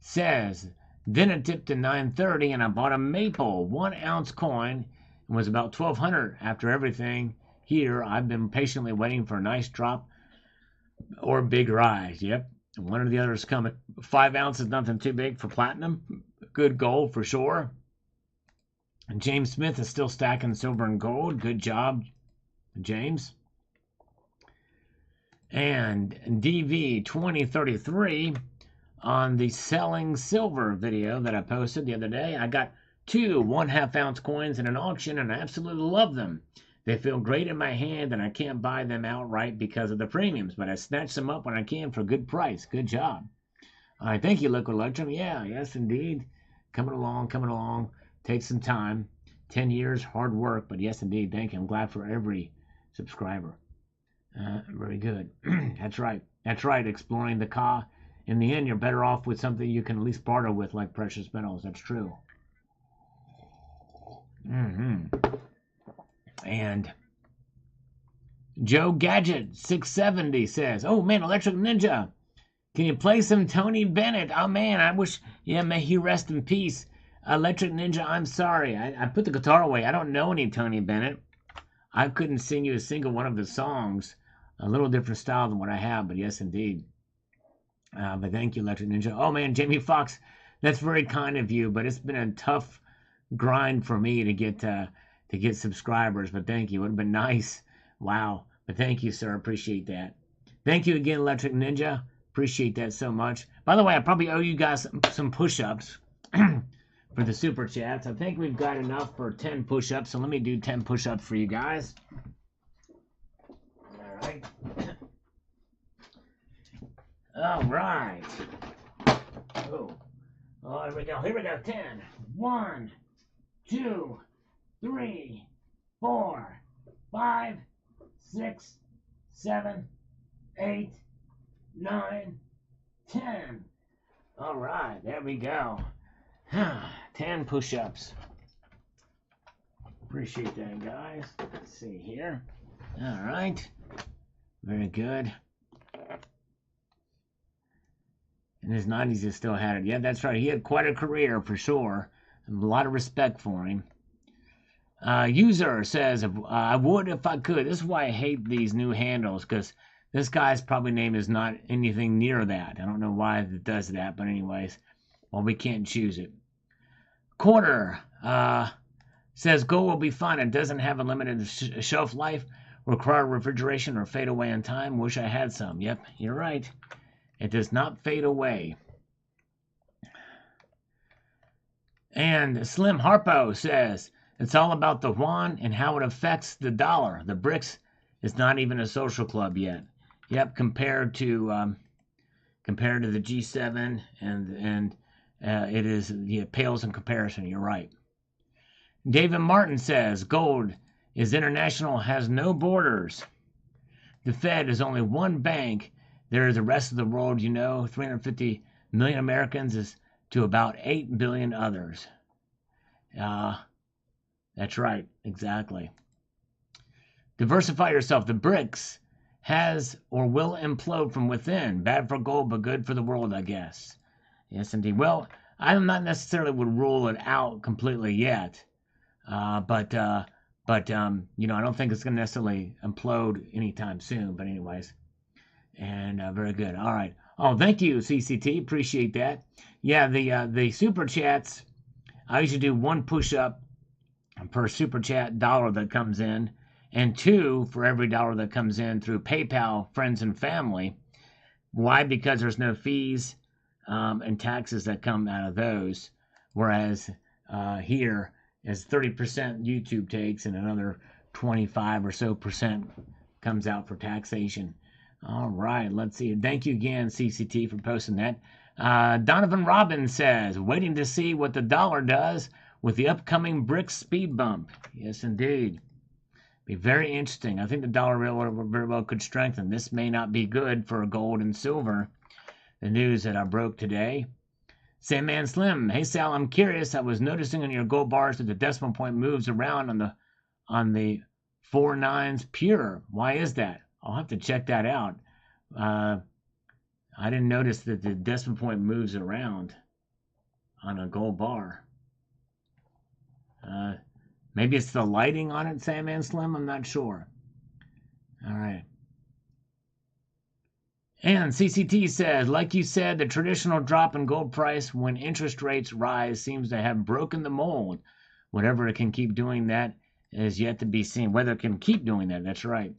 Speaker 1: says, then it dipped to 930 and I bought a maple 1-ounce coin and was about 1200 after everything. Here, I've been patiently waiting for a nice drop or big rise. Yep, one or the other is coming. 5 ounces, nothing too big for platinum. Good gold for sure. And James Smith is still stacking silver and gold. Good job, James. And DV 2033 on the selling silver video that I posted the other day. I got 2 1/2 ounce coins in an auction and I absolutely love them. They feel great in my hand and I can't buy them outright because of the premiums, but I snatch them up when I can for a good price. Good job. All right, thank you, Liquid Electrum. Yeah, yes, indeed. Coming along. Takes some time. 10 years, hard work, but yes, indeed. Thank you. I'm glad for every subscriber. Very good. That's right. Exploring the Ka. In the end, you're better off with something you can at least barter with, like precious metals. That's true. And Joe Gadget 670 says, oh man, Electric Ninja, can you play some Tony Bennett? Oh man, I wish, yeah, may he rest in peace. Electric Ninja, I'm sorry. I put the guitar away. I don't know any Tony Bennett. I couldn't sing you a single one of the songs. A little different style than what I have, but yes, indeed. But thank you, Electric Ninja. Oh man, Jamie Foxx, that's very kind of you, but it's been a tough grind for me to get subscribers, but thank you. It would have been nice. Wow. But thank you, sir. Appreciate that. Thank you again, Electric Ninja. Appreciate that so much. By the way, I probably owe you guys some push-ups for the super chats. I think we've got enough for 10 push-ups, so let me do 10 push-ups for you guys. All right. All right. Oh, here we go. 10. 1, 2, 3, 4, 5, 6, 7, 8, 9, 10. All right, there we go. 10 push-ups. Appreciate that, guys. Let's see here. All right. Very good. In his 90s, he still had it. Yeah, that's right. He had quite a career, for sure. A lot of respect for him. User says, I would if I could. This is why I hate these new handles, because this guy's probably name is not anything near that. I don't know why it does that, but anyways, well, we can't choose it. Quarter says, gold will be fine. It doesn't have a limited shelf life, require refrigeration, or fade away in time. Wish I had some. Yep, you're right. It does not fade away. And Slim Harpo says, it's all about the yuan and how it affects the dollar. The BRICS is not even a social club yet. Yep, compared to the G7 and it is, it pales in comparison. You're right. David Martin says gold is international, has no borders. The Fed is only one bank. There is the rest of the world, 350 million Americans is to about 8 billion others. That's right, exactly. Diversify yourself. The BRICS has or will implode from within. Bad for gold, but good for the world, I guess. Yes, indeed. Well, I am not necessarily would rule it out completely yet, but I don't think it's going to necessarily implode anytime soon. But anyways, and very good. All right. Oh, thank you, CCT. Appreciate that. Yeah, the super chats. I usually do 1 push-up per super chat dollar that comes in, and 2 for every dollar that comes in through PayPal, friends and family. Why? Because there's no fees and taxes that come out of those, whereas here is 30% YouTube takes and another 25 or so percent comes out for taxation. All right, let's see. Thank you again, CCT, for posting that. Donovan Robbins says, waiting to see what the dollar does with the upcoming BRICS speed bump. Yes, indeed. Be very interesting. I think the dollar very well could strengthen. This may not be good for gold and silver. The news that I broke today. Sandman Slim, hey Sal, I'm curious. I was noticing on your gold bars that the decimal point moves around on the 4 nines pure. Why is that? I'll have to check that out. I didn't notice that the decimal point moves around. on a gold bar. Maybe it's the lighting on it, Sandman Slim. I'm not sure. All right. And CCT says, like you said, the traditional drop in gold price when interest rates rise seems to have broken the mold. Whatever it can keep doing that is yet to be seen. Whether it can keep doing that, that's right.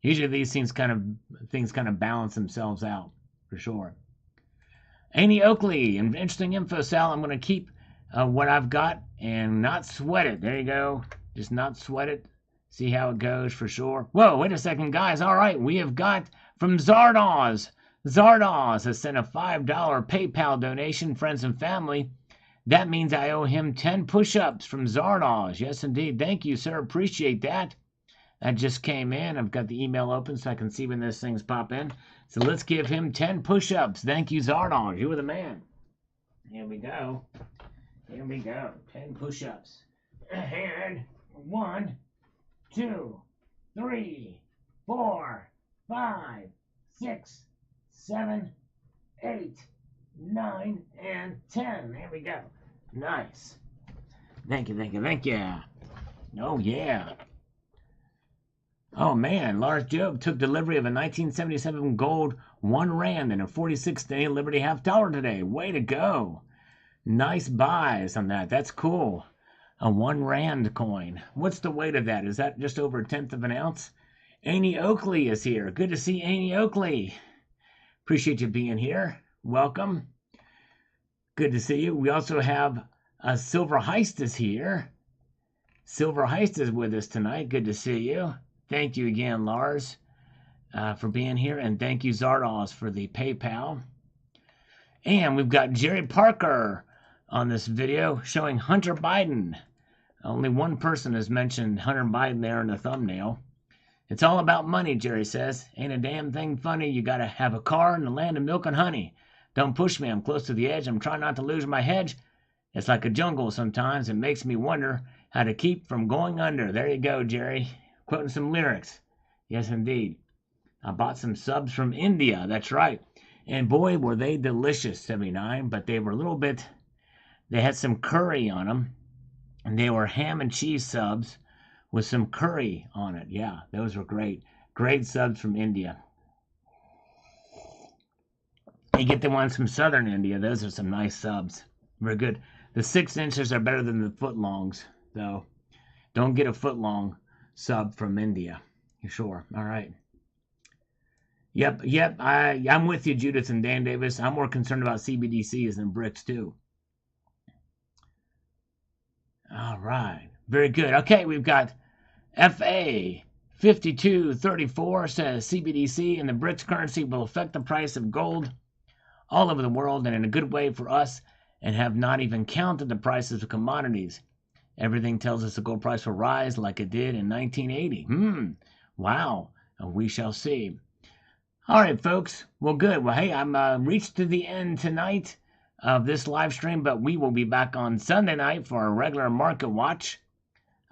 Speaker 1: Usually these things kind of balance themselves out, for sure. Annie Oakley, interesting info, Sal. I'm going to keep what I've got and not sweat it. There you go. Just not sweat it. See how it goes, for sure. Whoa, wait a second, guys. All right, we have got from Zardoz. Zardoz has sent a $5 PayPal donation, friends and family. That means I owe him 10 push-ups from Zardoz. Yes, indeed. Thank you, sir. Appreciate that. That just came in. I've got the email open so I can see when those things pop in. So let's give him 10 push-ups. Thank you, Zardoz. You were the man. Here we go. Here we go. 10 push-ups. And 1, 2, 3, 4, 5, 6, 7, 8, 9, and 10. There we go. Nice. Thank you, thank you, thank you. Oh, yeah. Oh, man. Lars Job took delivery of a 1977 gold 1 rand and a 46-day Liberty $half today. Way to go. Nice buys on that. That's cool. A 1 rand coin. What's the weight of that? Is that just over 1/10 of an ounce? Annie Oakley is here. Good to see Annie Oakley. Appreciate you being here. Welcome. Good to see you. We also have Silver Heist is here. Silver Heist is with us tonight. Good to see you. Thank you again, Lars, for being here. And thank you, Zardoz, for the PayPal. And we've got Jerry Parker on this video showing Hunter Biden. Only one person has mentioned Hunter Biden there in the thumbnail. It's all about money, Jerry says. Ain't a damn thing funny. You gotta have a car in the land of milk and honey. Don't push me. I'm close to the edge. I'm trying not to lose my hedge. It's like a jungle sometimes. It makes me wonder how to keep from going under. There you go, Jerry. Quoting some lyrics. Yes, indeed. I bought some subs from India. That's right. And boy, were they delicious, 79. But they were a little bit... They had some curry on them. And they were ham and cheese subs with some curry on it. Yeah, those were great. Great subs from India. You get the ones from southern India. Those are some nice subs. Very good. The 6 inches are better than the footlongs, though. Don't get a footlong sub from India. You sure? All right. Yep. I'm with you, Judith and Dan Davis. I'm more concerned about CBDCs than bricks, too. All right. Very good. Okay, we've got FA 5234 says CBDC and the BRICS currency will affect the price of gold all over the world and in a good way for us, and have not even counted the prices of commodities. Everything tells us the gold price will rise like it did in 1980. Wow. We shall see. All right, folks. Well, good. Well, hey, I'm reached to the end tonight of this live stream, but we will be back on Sunday night for a regular market watch.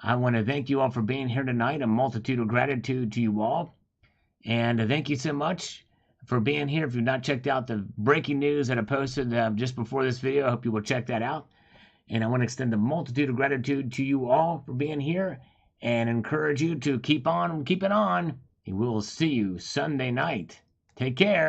Speaker 1: I want to thank you all for being here tonight. A multitude of gratitude to you all. And thank you so much for being here. If you've not checked out the breaking news that I posted just before this video, I hope you will check that out. And I want to extend a multitude of gratitude to you all for being here and encourage you to keep on keeping on. And we'll see you Sunday night. Take care.